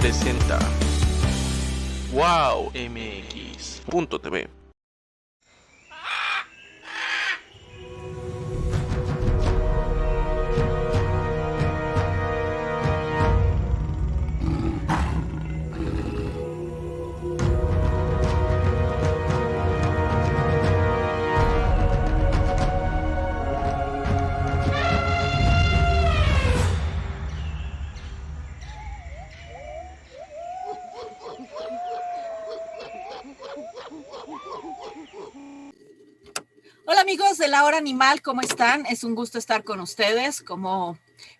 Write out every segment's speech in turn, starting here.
presenta WowMX.tv. Hola amigos de La Hora Animal, ¿cómo están? Es un gusto estar con ustedes como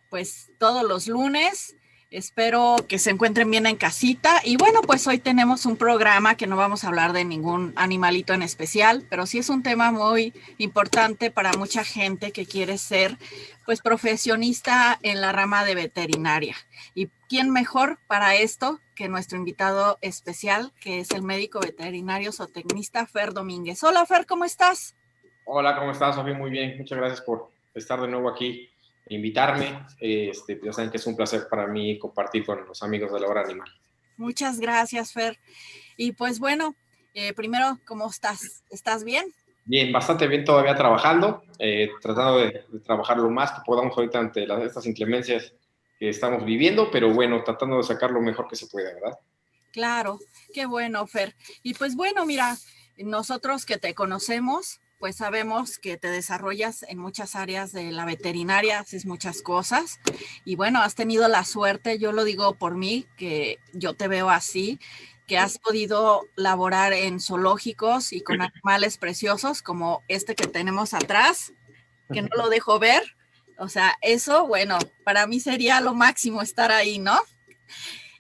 pues todos los lunes. Espero que se encuentren bien en casita. Y bueno, pues hoy tenemos un programa que no vamos a hablar de ningún animalito en especial, pero sí es un tema muy importante para mucha gente que quiere ser pues profesionista en la rama de veterinaria. ¿Y quién mejor para esto que nuestro invitado especial, que es el médico veterinario zootecnista Fer Domínguez? Hola Fer, ¿cómo estás? Hola, ¿cómo estás, Sofía? Muy bien, muchas gracias por estar de nuevo aquí e invitarme. Ya saben que es un placer para mí compartir con los amigos de La Hora Animal. Muchas gracias, Fer. Y pues bueno, primero, ¿cómo estás? ¿Estás bien? Bien, bastante bien, todavía trabajando, tratando de trabajar lo más que podamos ahorita ante estas inclemencias que estamos viviendo, pero bueno, tratando de sacar lo mejor que se puede, ¿verdad? Claro, qué bueno, Fer. Y pues bueno, mira, nosotros que te conocemos, pues sabemos que te desarrollas en muchas áreas de la veterinaria, haces muchas cosas y bueno, has tenido la suerte, yo lo digo por mí, que yo te veo así, que has podido laborar en zoológicos y con animales preciosos como este que tenemos atrás, que no lo dejo ver. O sea, eso, bueno, para mí sería lo máximo estar ahí, ¿no?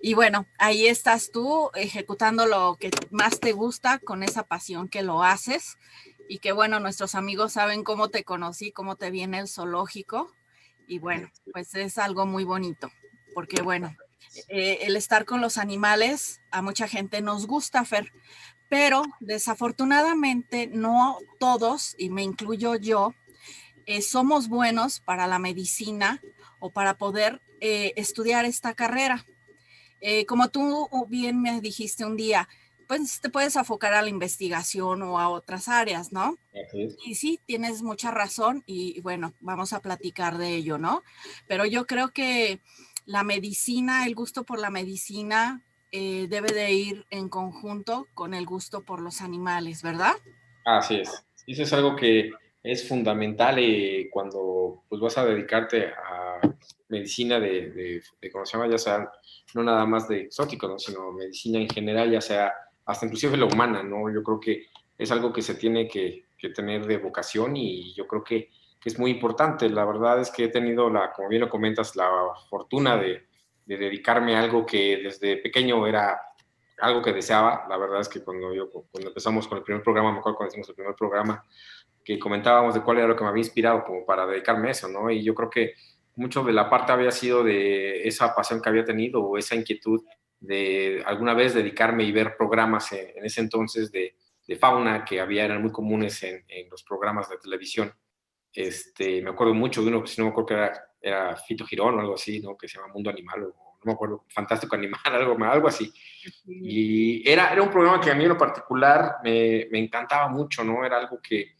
Y bueno, ahí estás tú ejecutando lo que más te gusta con esa pasión que lo haces. Y que bueno, nuestros amigos saben cómo te conocí, cómo te vi en el zoológico. Y bueno, pues es algo muy bonito, porque bueno, el estar con los animales a mucha gente nos gusta, Fer, pero desafortunadamente no todos, y me incluyo yo, somos buenos para la medicina o para poder estudiar esta carrera. Como tú bien me dijiste un día, pues te puedes enfocar a la investigación o a otras áreas, ¿no? Así es. Y sí, tienes mucha razón y bueno, vamos a platicar de ello, ¿no? Pero yo creo que la medicina, el gusto por la medicina debe de ir en conjunto con el gusto por los animales, ¿verdad? Así es. Eso es algo que es fundamental cuando pues, vas a dedicarte a medicina ¿cómo se llama? Ya sea, no nada más de exóticos, ¿no? Sino medicina en general, ya sea hasta inclusive la humana, ¿no? Yo creo que es algo que se tiene que tener de vocación y yo creo que es muy importante. La verdad es que he tenido, como bien lo comentas, la fortuna de dedicarme a algo que desde pequeño era algo que deseaba. La verdad es que cuando empezamos con el primer programa, me acuerdo cuando hicimos el primer programa, que comentábamos de cuál era lo que me había inspirado como para dedicarme a eso, ¿no? Y yo creo que mucho de la parte había sido de esa pasión que había tenido o esa inquietud de alguna vez dedicarme y ver programas en ese entonces de fauna que eran muy comunes en los programas de televisión. Me acuerdo mucho de uno, si no me acuerdo que era Fito Girón o algo así, ¿no? Que se llama Mundo Animal, o no me acuerdo, Fantástico Animal, algo así. Sí. Y era un programa que a mí en lo particular me encantaba mucho, ¿no? Era algo que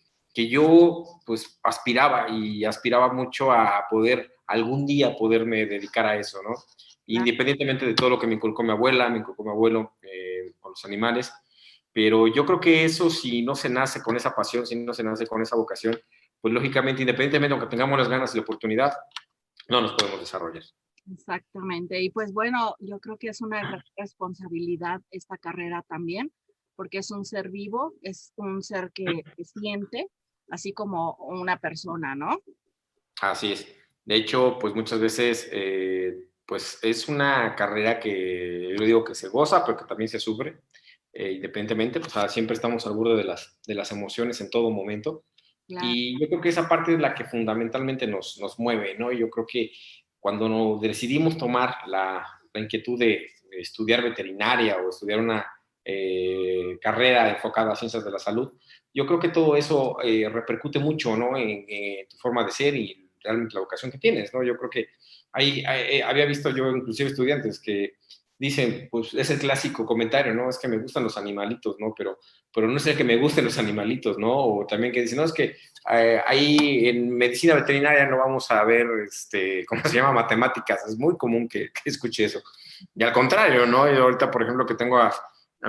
yo pues aspiraba mucho a poder algún día poderme dedicar a eso, ¿no? Claro. Independientemente de todo lo que me inculcó mi abuela, me inculcó mi abuelo con los animales, pero yo creo que eso, si no se nace con esa pasión, si no se nace con esa vocación, pues lógicamente, independientemente, aunque tengamos las ganas y la oportunidad, no nos podemos desarrollar. Exactamente. Y pues bueno, yo creo que es una gran responsabilidad esta carrera también, porque es un ser vivo, es un ser que siente, así como una persona, ¿no? Así es. De hecho, pues muchas veces, pues es una carrera que yo digo que se goza, pero que también se sufre, independientemente, pues siempre estamos al borde de las emociones en todo momento. Claro, Y yo creo que esa parte es la que fundamentalmente nos mueve, ¿no? Yo creo que cuando nos decidimos tomar la inquietud de estudiar veterinaria o estudiar una carrera enfocada a ciencias de la salud, yo creo que todo eso repercute mucho, ¿no? En tu forma de ser y realmente la vocación que tienes, ¿no? Yo creo que había visto yo inclusive estudiantes que dicen, pues es el clásico comentario, ¿no? Es que me gustan los animalitos, ¿no? Pero no es el que me gusten los animalitos, ¿no? O también que dicen, no, es que ahí en medicina veterinaria no vamos a ver, ¿cómo se llama? Matemáticas. Es muy común que escuche eso. Y al contrario, ¿no? Yo ahorita, por ejemplo, que tengo a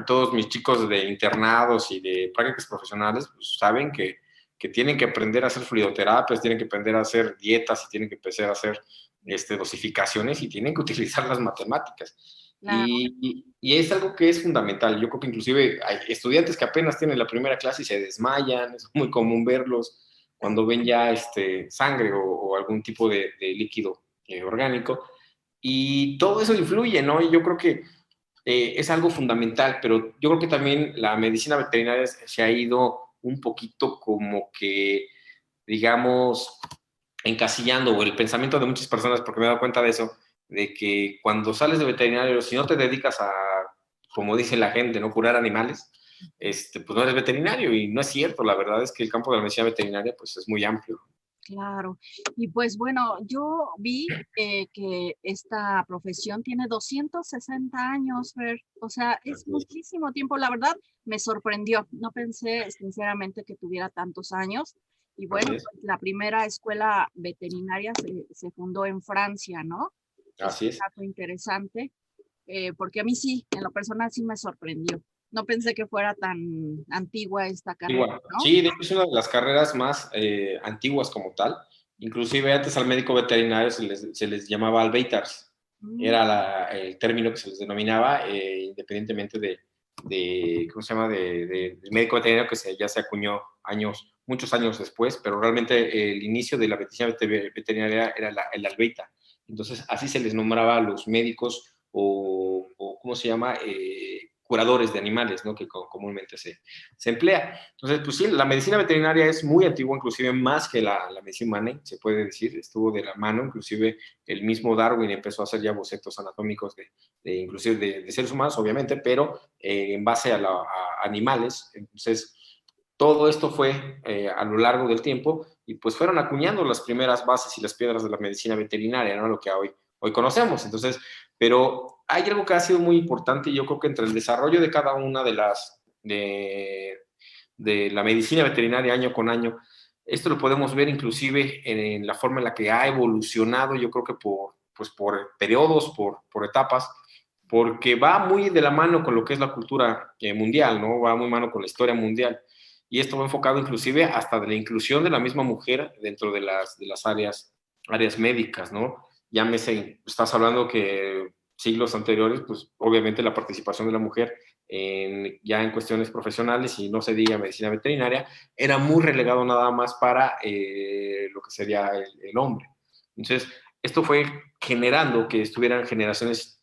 todos mis chicos de internados y de prácticas profesionales, pues saben que tienen que aprender a hacer fluidoterapias, tienen que aprender a hacer dietas y tienen que empezar a hacer dosificaciones y tienen que utilizar las matemáticas. Claro. Y es algo que es fundamental. Yo creo que inclusive hay estudiantes que apenas tienen la primera clase y se desmayan. Es muy común verlos cuando ven ya sangre o algún tipo de líquido orgánico. Y todo eso influye, ¿no? Y yo creo que es algo fundamental, pero yo creo que también la medicina veterinaria se ha ido un poquito como que, digamos, encasillando, o el pensamiento de muchas personas, porque me he dado cuenta de eso, de que cuando sales de veterinario, si no te dedicas a, como dice la gente, no curar animales, pues no eres veterinario, y no es cierto. La verdad es que el campo de la medicina veterinaria pues es muy amplio. Claro. Y pues bueno, yo vi que esta profesión tiene 260 años, Fer. O sea, es muchísimo tiempo. La verdad, me sorprendió. No pensé sinceramente que tuviera tantos años. Y bueno, pues, la primera escuela veterinaria se fundó en Francia, ¿no? Así Es un es. dato interesante, porque a mí sí, en lo personal sí me sorprendió. No pensé que fuera tan antigua esta carrera, Igual. ¿no? Sí, de hecho es una de las carreras más antiguas como tal. Inclusive antes al médico veterinario se les llamaba albaytars. Mm. Era el término que se les denominaba, independientemente ¿cómo se llama? Del médico veterinario que ya se acuñó muchos años después, pero realmente el inicio de la medicina veterinaria era el albaytar. Entonces así se les nombraba a los médicos o ¿cómo se llama? Curadores de animales, ¿no? Que comúnmente se emplea. Entonces, pues sí, la medicina veterinaria es muy antigua, inclusive más que la medicina humana, se puede decir, estuvo de la mano. Inclusive el mismo Darwin empezó a hacer ya bocetos anatómicos inclusive de seres humanos, obviamente, pero en base a animales. Entonces, todo esto fue a lo largo del tiempo y pues fueron acuñando las primeras bases y las piedras de la medicina veterinaria, ¿no? Lo que hoy conocemos. Entonces, pero hay algo que ha sido muy importante, y yo creo que entre el desarrollo de cada una de la medicina veterinaria año con año, esto lo podemos ver inclusive en la forma en la que ha evolucionado, yo creo que por periodos, por etapas, porque va muy de la mano con lo que es la cultura mundial, ¿no? Va muy mano con la historia mundial. Y esto va enfocado inclusive hasta de la inclusión de la misma mujer dentro de las áreas médicas, ¿no? Llámese, estás hablando que siglos anteriores, pues obviamente la participación de la mujer ya en cuestiones profesionales, y no se diga medicina veterinaria, era muy relegado nada más para lo que sería el hombre. Entonces, esto fue generando que estuvieran generaciones,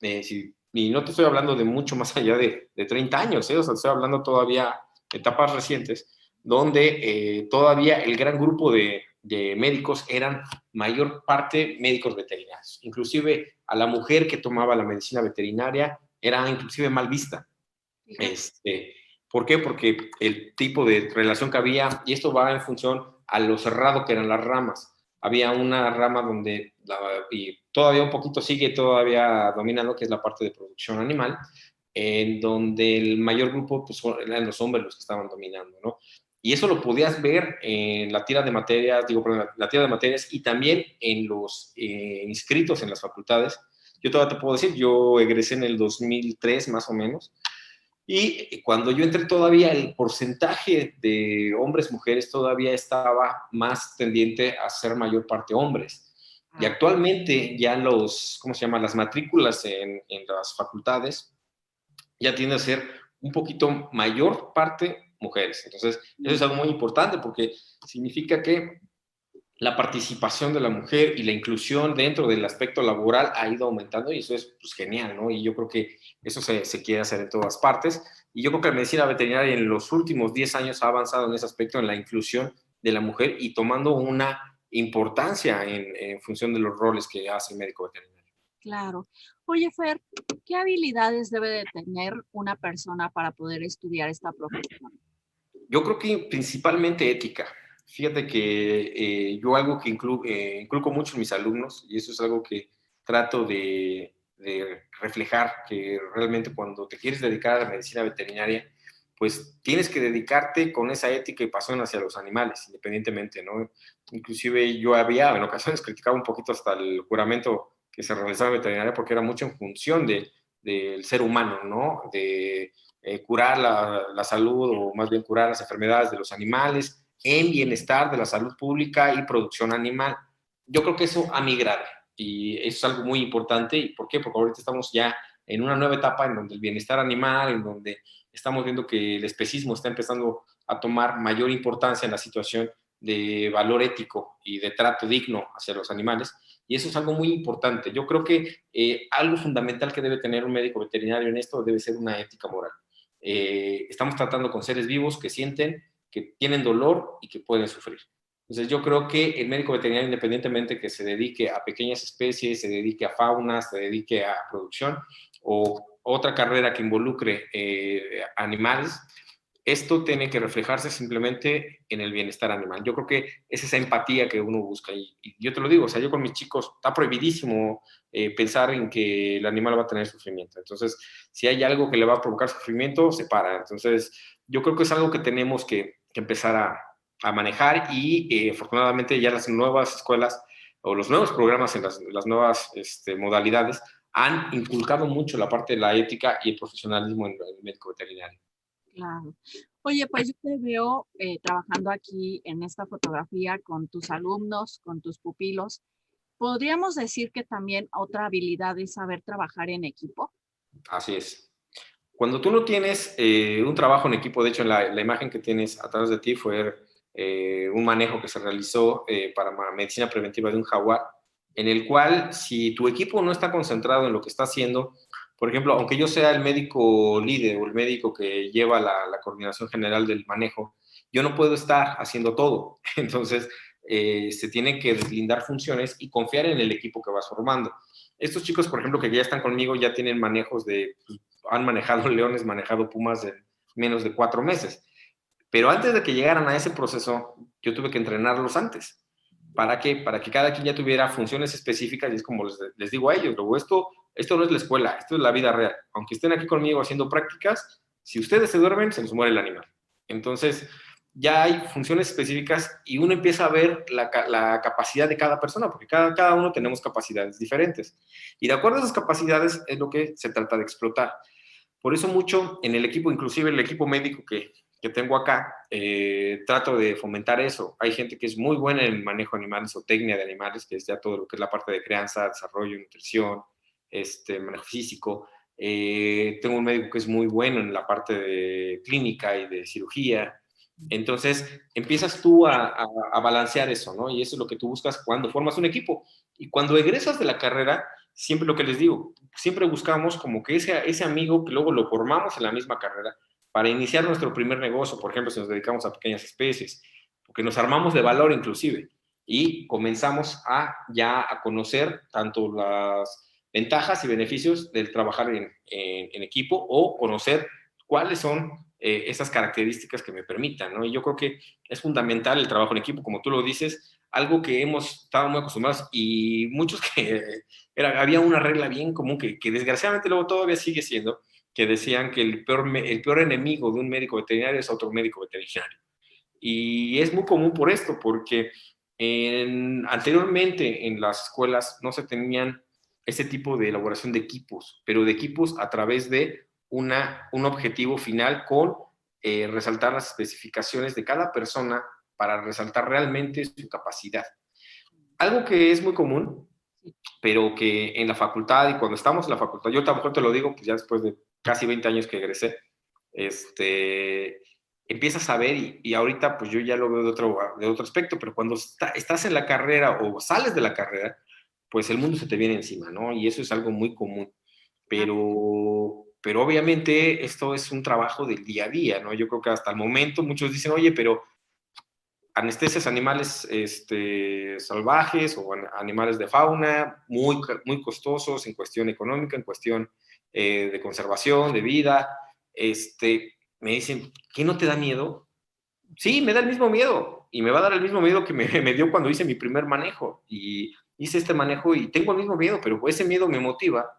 y no te estoy hablando de mucho más allá de 30 años, o sea, estoy hablando todavía de etapas recientes, donde todavía el gran grupo de médicos eran mayor parte médicos veterinarios. Inclusive a la mujer que tomaba la medicina veterinaria era inclusive mal vista. ¿Por qué? Porque el tipo de relación que había, y esto va en función a lo cerrado que eran las ramas. Había una rama donde, y todavía un poquito sigue todavía dominando, que es la parte de producción animal, en donde el mayor grupo pues, eran los hombres los que estaban dominando, ¿no? Y eso lo podías ver en la tira de materias, la tira de materias, y también en los inscritos en las facultades. Yo todavía te puedo decir, yo egresé en el 2003 más o menos, y cuando yo entré todavía el porcentaje de hombres-mujeres todavía estaba más tendiente a ser mayor parte hombres. Y actualmente ya ¿cómo se llama? Las matrículas en las facultades ya tiende a ser un poquito mayor parte mujeres. Entonces, eso es algo muy importante porque significa que la participación de la mujer y la inclusión dentro del aspecto laboral ha ido aumentando, y eso es pues, genial, ¿no? Y yo creo que eso se quiere hacer en todas partes. Y yo creo que la medicina veterinaria en los últimos 10 años ha avanzado en ese aspecto, en la inclusión de la mujer y tomando una importancia en función de los roles que hace el médico veterinario. Claro. Oye, Fer, ¿qué habilidades debe de tener una persona para poder estudiar esta profesión? Yo creo que principalmente ética. Fíjate que yo algo que inculco mucho en mis alumnos, y eso es algo que trato de reflejar que realmente cuando te quieres dedicar a la medicina veterinaria, pues tienes que dedicarte con esa ética y pasión hacia los animales, independientemente, ¿no? Inclusive yo había, en ocasiones, criticado un poquito hasta el juramento que se realizaba en veterinaria porque era mucho en función del ser humano, ¿no? De curar la salud o más bien curar las enfermedades de los animales en bienestar de la salud pública y producción animal. Yo creo que eso ha migrado y eso es algo muy importante. ¿Y por qué? Porque ahorita estamos ya en una nueva etapa en donde el bienestar animal, en donde estamos viendo que el especismo está empezando a tomar mayor importancia en la situación de valor ético y de trato digno hacia los animales. Y eso es algo muy importante. Yo creo que algo fundamental que debe tener un médico veterinario en esto debe ser una ética moral. Estamos tratando con seres vivos que sienten, que tienen dolor y que pueden sufrir. Entonces yo creo que el médico veterinario, independientemente que se dedique a pequeñas especies, se dedique a fauna, se dedique a producción o otra carrera que involucre animales, esto tiene que reflejarse simplemente en el bienestar animal. Yo creo que es esa empatía que uno busca. Y yo te lo digo, o sea, yo con mis chicos, está prohibidísimo pensar en que el animal va a tener sufrimiento. Entonces, si hay algo que le va a provocar sufrimiento, se para. Entonces, yo creo que es algo que tenemos que empezar a manejar y afortunadamente ya las nuevas escuelas o los nuevos programas en las nuevas modalidades han inculcado mucho la parte de la ética y el profesionalismo en el médico veterinario. Claro. Oye, pues yo te veo trabajando aquí en esta fotografía con tus alumnos, con tus pupilos. ¿Podríamos decir que también otra habilidad es saber trabajar en equipo? Así es. Cuando tú no tienes un trabajo en equipo, de hecho, la imagen que tienes atrás de ti fue un manejo que se realizó para medicina preventiva de un jaguar, en el cual si tu equipo no está concentrado en lo que está haciendo, por ejemplo, aunque yo sea el médico líder o el médico que lleva la coordinación general del manejo, yo no puedo estar haciendo todo. Entonces, se tienen que deslindar funciones y confiar en el equipo que vas formando. Estos chicos, por ejemplo, que ya están conmigo, ya tienen manejos han manejado leones, manejado pumas en menos de 4 meses. Pero antes de que llegaran a ese proceso, yo tuve que entrenarlos antes. ¿Para qué? Para que cada quien ya tuviera funciones específicas y es como les digo a ellos, luego esto no es la escuela, esto es la vida real. Aunque estén aquí conmigo haciendo prácticas, si ustedes se duermen, se les muere el animal. Entonces, ya hay funciones específicas y uno empieza a ver la capacidad de cada persona, porque cada uno tenemos capacidades diferentes. Y de acuerdo a esas capacidades es lo que se trata de explotar. Por eso mucho en el equipo, inclusive el equipo médico que tengo acá, trato de fomentar eso. Hay gente que es muy buena en manejo de animales o técnica de animales, que es ya todo lo que es la parte de crianza, desarrollo, nutrición, manejo físico. Tengo un médico que es muy bueno en la parte de clínica y de cirugía. Entonces, empiezas tú a balancear eso, ¿no? Y eso es lo que tú buscas cuando formas un equipo. Y cuando egresas de la carrera, siempre lo que les digo, siempre buscamos como que ese amigo que luego lo formamos en la misma carrera para iniciar nuestro primer negocio, por ejemplo, si nos dedicamos a pequeñas especies, porque nos armamos de valor inclusive y comenzamos ya a conocer tanto las ventajas y beneficios del trabajar en equipo o conocer cuáles son esas características que me permitan, ¿no? Y yo creo que es fundamental el trabajo en equipo, como tú lo dices, algo que hemos estado muy acostumbrados y muchos que había una regla bien común que desgraciadamente luego todavía sigue siendo, que decían que el peor enemigo de un médico veterinario es otro médico veterinario. Y es muy común por esto, porque anteriormente en las escuelas no se tenían ese tipo de elaboración de equipos, pero de equipos a través de un objetivo final con resaltar las especificaciones de cada persona para resaltar realmente su capacidad. Algo que es muy común, pero que en la facultad y cuando estamos en la facultad, yo tampoco te lo digo, pues ya después de casi 20 años que egresé, empiezas a ver y ahorita pues yo ya lo veo de otro aspecto, pero cuando estás en la carrera o sales de la carrera, pues el mundo se te viene encima, ¿no? Y eso es algo muy común, pero obviamente esto es un trabajo del día a día, ¿no? Yo creo que hasta el momento muchos dicen, oye, pero anestesias animales salvajes o animales de fauna, muy, muy costosos en cuestión económica, en cuestión de conservación, de vida. Me dicen, ¿qué no te da miedo? Sí, me da el mismo miedo y me va a dar el mismo miedo que me dio cuando hice mi primer manejo y hice este manejo y tengo el mismo miedo, pero ese miedo me motiva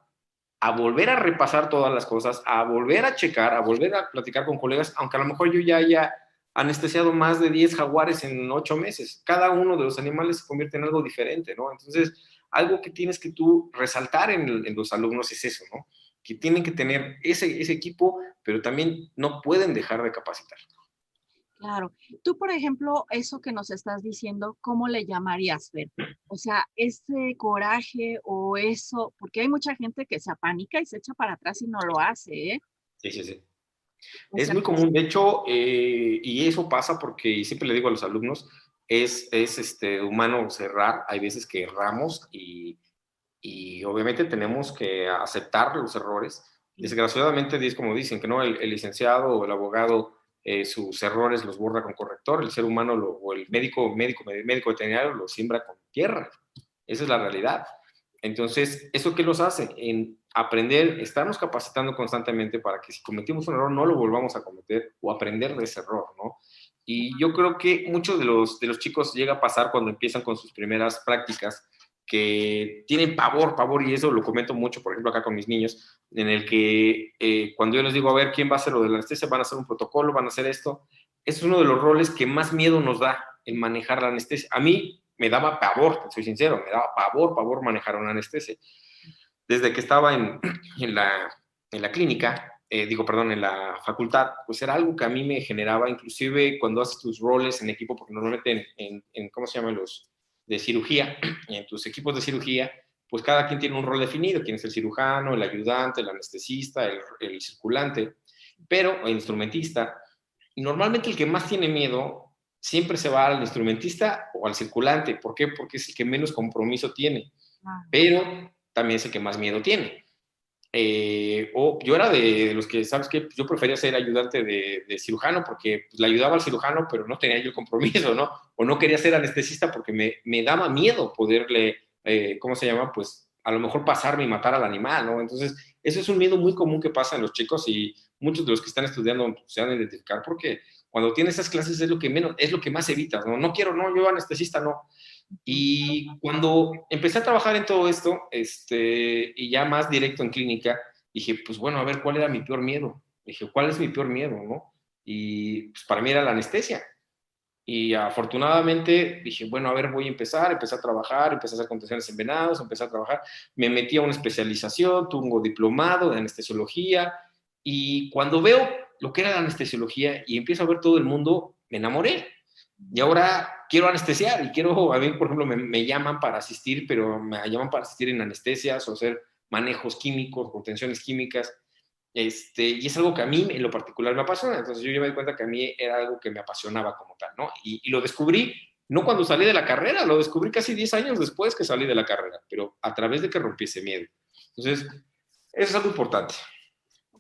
a volver a repasar todas las cosas, a volver a checar, a volver a platicar con colegas, aunque a lo mejor yo ya haya anestesiado más de 10 jaguares en 8 meses. Cada uno de los animales se convierte en algo diferente, ¿no? Entonces, algo que tienes que tú resaltar en los alumnos es eso, ¿no? Que tienen que tener ese equipo, pero también no pueden dejar de capacitar. Claro. Tú, por ejemplo, eso que nos estás diciendo, ¿cómo le llamarías, Fer? O sea, ese coraje o eso, porque hay mucha gente que se apanica y se echa para atrás y no lo hace, ¿eh? Sí, sí, sí. O Es sea, muy común, de hecho, y eso pasa porque, y siempre le digo a los alumnos, es humano cerrar, hay veces que erramos y obviamente tenemos que aceptar los errores. Desgraciadamente, es como dicen, que no, el licenciado o el abogado sus errores los borra con corrector, el ser humano o el médico veterinario lo siembra con tierra. Esa es la realidad. Entonces, ¿eso qué los hace? En aprender, estarnos capacitando constantemente para que si cometimos un error no lo volvamos a cometer o aprender de ese error, ¿no? Y yo creo que muchos de los chicos llega a pasar cuando empiezan con sus primeras prácticas, que tienen pavor, y eso lo comento mucho, por ejemplo, acá con mis niños, en el que cuando yo les digo, a ver, ¿quién va a hacer lo de la anestesia? ¿Van a hacer un protocolo? ¿Van a hacer esto? Es uno de los roles que más miedo nos da, el manejar la anestesia. A mí me daba pavor, soy sincero, me daba pavor manejar una anestesia. Desde que estaba en la clínica, en la facultad, pues era algo que a mí me generaba, inclusive cuando haces tus roles en equipo, porque normalmente ¿cómo se llaman los de cirugía? En tus equipos de cirugía, pues cada quien tiene un rol definido, quién es el cirujano, el ayudante, el anestesista, el circulante, pero el instrumentista. Y normalmente el que más tiene miedo siempre se va al instrumentista o al circulante. ¿Por qué? Porque es el que menos compromiso tiene, pero también es el que más miedo tiene. O yo era de los que, ¿sabes qué? Yo prefería ser ayudante de cirujano porque pues, le ayudaba al cirujano, pero no tenía yo el compromiso, ¿no? O no quería ser anestesista porque me daba miedo poderle, ¿cómo se llama? Pues a lo mejor pasarme y matar al animal, ¿no? Entonces, eso es un miedo muy común que pasa en los chicos y muchos de los que están estudiando se van a identificar porque cuando tienes esas clases es lo que menos, es lo que más evitas, ¿no? No quiero, no, yo anestesista no. Y cuando empecé a trabajar en todo esto, y ya más directo en clínica, dije, pues bueno, a ver, ¿cuál era mi peor miedo? Dije, ¿cuál es mi peor miedo, no? Y pues para mí era la anestesia. Y afortunadamente dije, bueno, a ver, voy a empecé a trabajar, empecé a hacer contenciones en venados, empecé a trabajar, me metí a una especialización, tuve un diplomado de anestesiología, y cuando veo lo que era la anestesiología y empiezo a ver todo el mundo, me enamoré. Y ahora quiero anestesiar y quiero, a mí, por ejemplo, me llaman para asistir, pero me llaman para asistir en anestesias o hacer manejos químicos, contenciones químicas. Y es algo que a mí en lo particular me apasiona. Entonces yo ya me di cuenta que a mí era algo que me apasionaba como tal, ¿no? Y lo descubrí, no cuando salí de la carrera, lo descubrí casi 10 años después que salí de la carrera, pero a través de que rompí ese miedo. Entonces, eso es algo importante.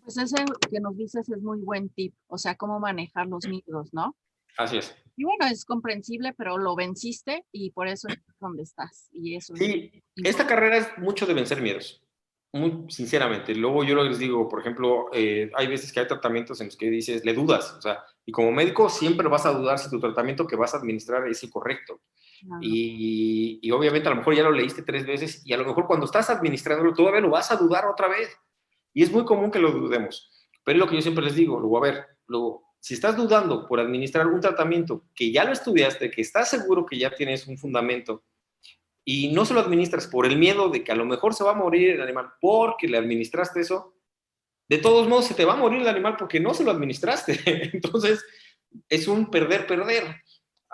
pues ese que nos dices es muy buen tip, o sea, cómo manejar los miedos, ¿no? Así es. Y bueno, es comprensible, pero lo venciste y por eso estás donde estás. Y eso es Sí, esta importante. carrera es mucho de vencer miedos, muy sinceramente. Luego yo les digo, por ejemplo, hay veces que hay tratamientos en los que dices, le dudas, o sea, y como médico siempre vas a dudar si tu tratamiento que vas a administrar es el correcto. Claro, Y obviamente a lo mejor ya lo leíste 3 veces y a lo mejor cuando estás administrándolo todavía lo vas a dudar otra vez. Y es muy común que lo dudemos. Pero es lo que yo siempre les digo, luego, a ver, luego, si estás dudando por administrar un tratamiento que ya lo estudiaste, que estás seguro que ya tienes un fundamento, y no se lo administras por el miedo de que a lo mejor se va a morir el animal porque le administraste eso, de todos modos se te va a morir el animal porque no se lo administraste. Entonces, es un perder-perder.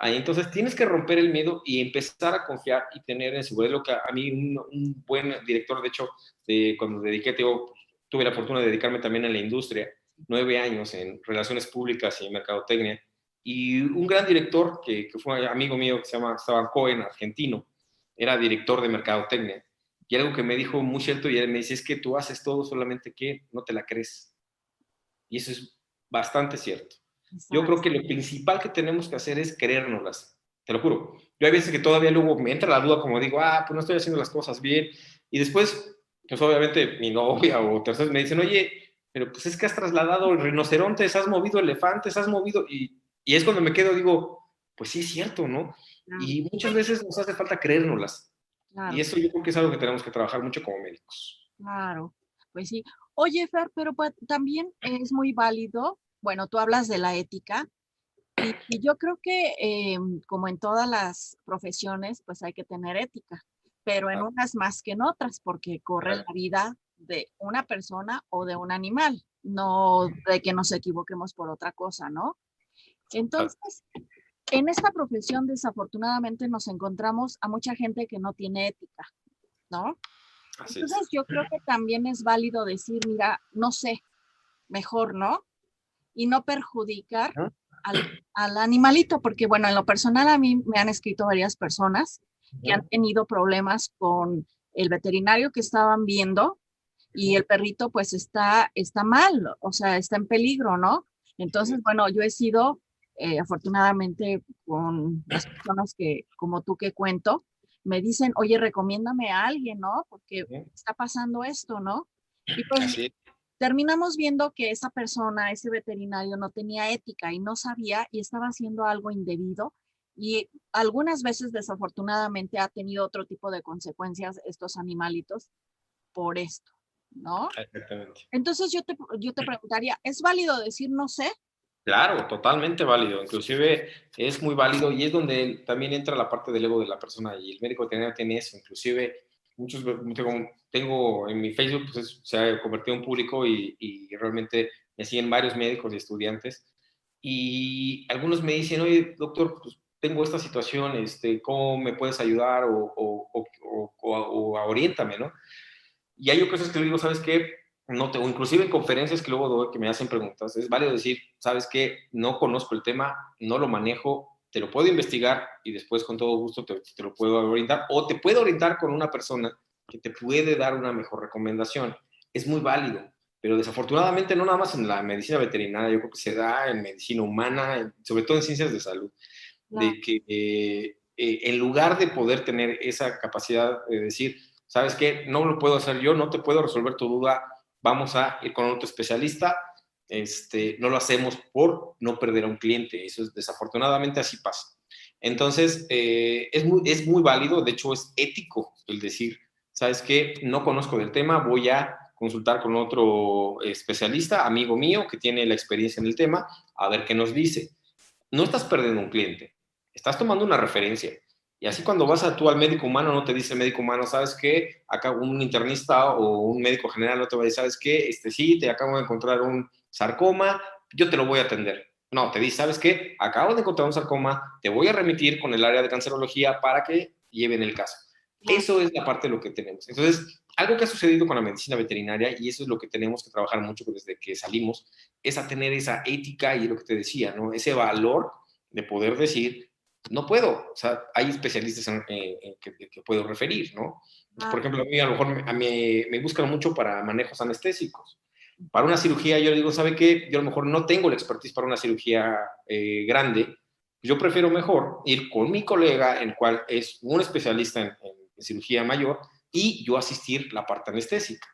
Entonces, tienes que romper el miedo y empezar a confiar y tener en seguridad. Lo que a mí, un buen director, de hecho, cuando dediqué, tuve la fortuna de dedicarme también a la industria, 9 años en relaciones públicas y mercadotecnia, y un gran director que fue amigo mío que se llama Esteban Cohen, argentino, era director de mercadotecnia, y algo que me dijo muy cierto, y él me dice, es que tú haces todo solamente que no te la crees. Y eso es bastante cierto. Yo creo exacto. que lo principal que tenemos que hacer es creérnoslas, te lo juro. Yo hay veces que todavía luego me entra la duda como digo, pues no estoy haciendo las cosas bien. Y después, pues obviamente mi novia o terceros me dicen, oye, pero pues es que has trasladado rinocerontes, has movido elefantes, has movido... Y es cuando me quedo, digo, pues sí es cierto, ¿no? Claro, Y muchas veces nos hace falta creérnoslas. Y claro, eso yo creo que es algo que tenemos que trabajar mucho como médicos. claro. Pues sí. Oye, Fer, pero pues, también es muy válido, bueno, tú hablas de la ética y yo creo que como en todas las profesiones, pues hay que tener ética, pero en Ah, unas más que en otras, porque corre la correcto. vida de una persona o de un animal, no de que nos equivoquemos por otra cosa, ¿no? Ah, Entonces, en esta profesión desafortunadamente nos encontramos a mucha gente que no tiene ética, ¿no? así es. Entonces yo creo que también es válido decir, mira, no sé, mejor, ¿no? Y no perjudicar Ajá. al animalito, porque bueno, en lo personal a mí me han escrito varias personas que han Ujú. tenido problemas con el veterinario que estaban viendo y el perrito pues está mal, o sea, está en peligro, ¿no? Entonces, Sí, bueno, yo he sido, afortunadamente, con las personas que, como tú que cuento, me dicen, oye, recomiéndame a alguien, ¿no? Porque ujú. está pasando esto, ¿no? Y pues Así es. terminamos viendo que esa persona, ese veterinario, no tenía ética y no sabía y estaba haciendo algo indebido. Y algunas veces, desafortunadamente, ha tenido otro tipo de consecuencias estos animalitos por esto, ¿no? Exactamente. Entonces yo te preguntaría, ¿es válido decir no sé? Claro, totalmente válido. Inclusive es muy válido y es donde también entra la parte del ego de la persona y el médico veterinario tiene eso. Inclusive tengo en mi Facebook, pues se ha convertido en público y realmente me siguen varios médicos y estudiantes y algunos me dicen, oye, doctor, pues tengo esta situación, ¿cómo me puedes ayudar o oriéntame, ¿no? Y hay cosas que le digo, ¿sabes qué? No te, o inclusive en conferencias que luego doy que me hacen preguntas, es válido decir, ¿sabes qué? No conozco el tema, no lo manejo, te lo puedo investigar y después con todo gusto te lo puedo orientar o te puedo orientar con una persona que te puede dar una mejor recomendación. Es muy válido, pero desafortunadamente no nada más en la medicina veterinaria, yo creo que se da en medicina humana, sobre todo en ciencias de salud, Claro, de que en lugar de poder tener esa capacidad de decir, ¿sabes qué? No lo puedo hacer yo, no te puedo resolver tu duda, vamos a ir con otro especialista. No lo hacemos por no perder a un cliente, eso es desafortunadamente así pasa. Entonces, es muy válido, de hecho es ético el decir, ¿sabes qué? No conozco del tema, voy a consultar con otro especialista, amigo mío, que tiene la experiencia en el tema, a ver qué nos dice. No estás perdiendo un cliente, estás tomando una referencia. Y así cuando vas tú al médico humano, no te dice el médico humano, ¿sabes qué? Acá un internista o un médico general no te va a decir, ¿sabes qué? Sí, te acabo de encontrar un sarcoma, yo te lo voy a atender. No, te dice, ¿sabes qué? Acabo de encontrar un sarcoma, te voy a remitir con el área de cancerología para que lleven el caso. claro, Eso es la parte de lo que tenemos. Entonces, algo que ha sucedido con la medicina veterinaria, y eso es lo que tenemos que trabajar mucho desde que salimos, es a tener esa ética y lo que te decía, ¿no? Ese valor de poder decir, no puedo, o sea, hay especialistas que puedo referir, ¿no? Pues, por claro. ejemplo, a mí a lo mejor me buscan mucho para manejos anestésicos. Para una cirugía yo le digo, ¿sabe qué? Yo a lo mejor no tengo la expertise para una cirugía grande, yo prefiero mejor ir con mi colega, el cual es un especialista en cirugía mayor, y yo asistir la parte anestésica.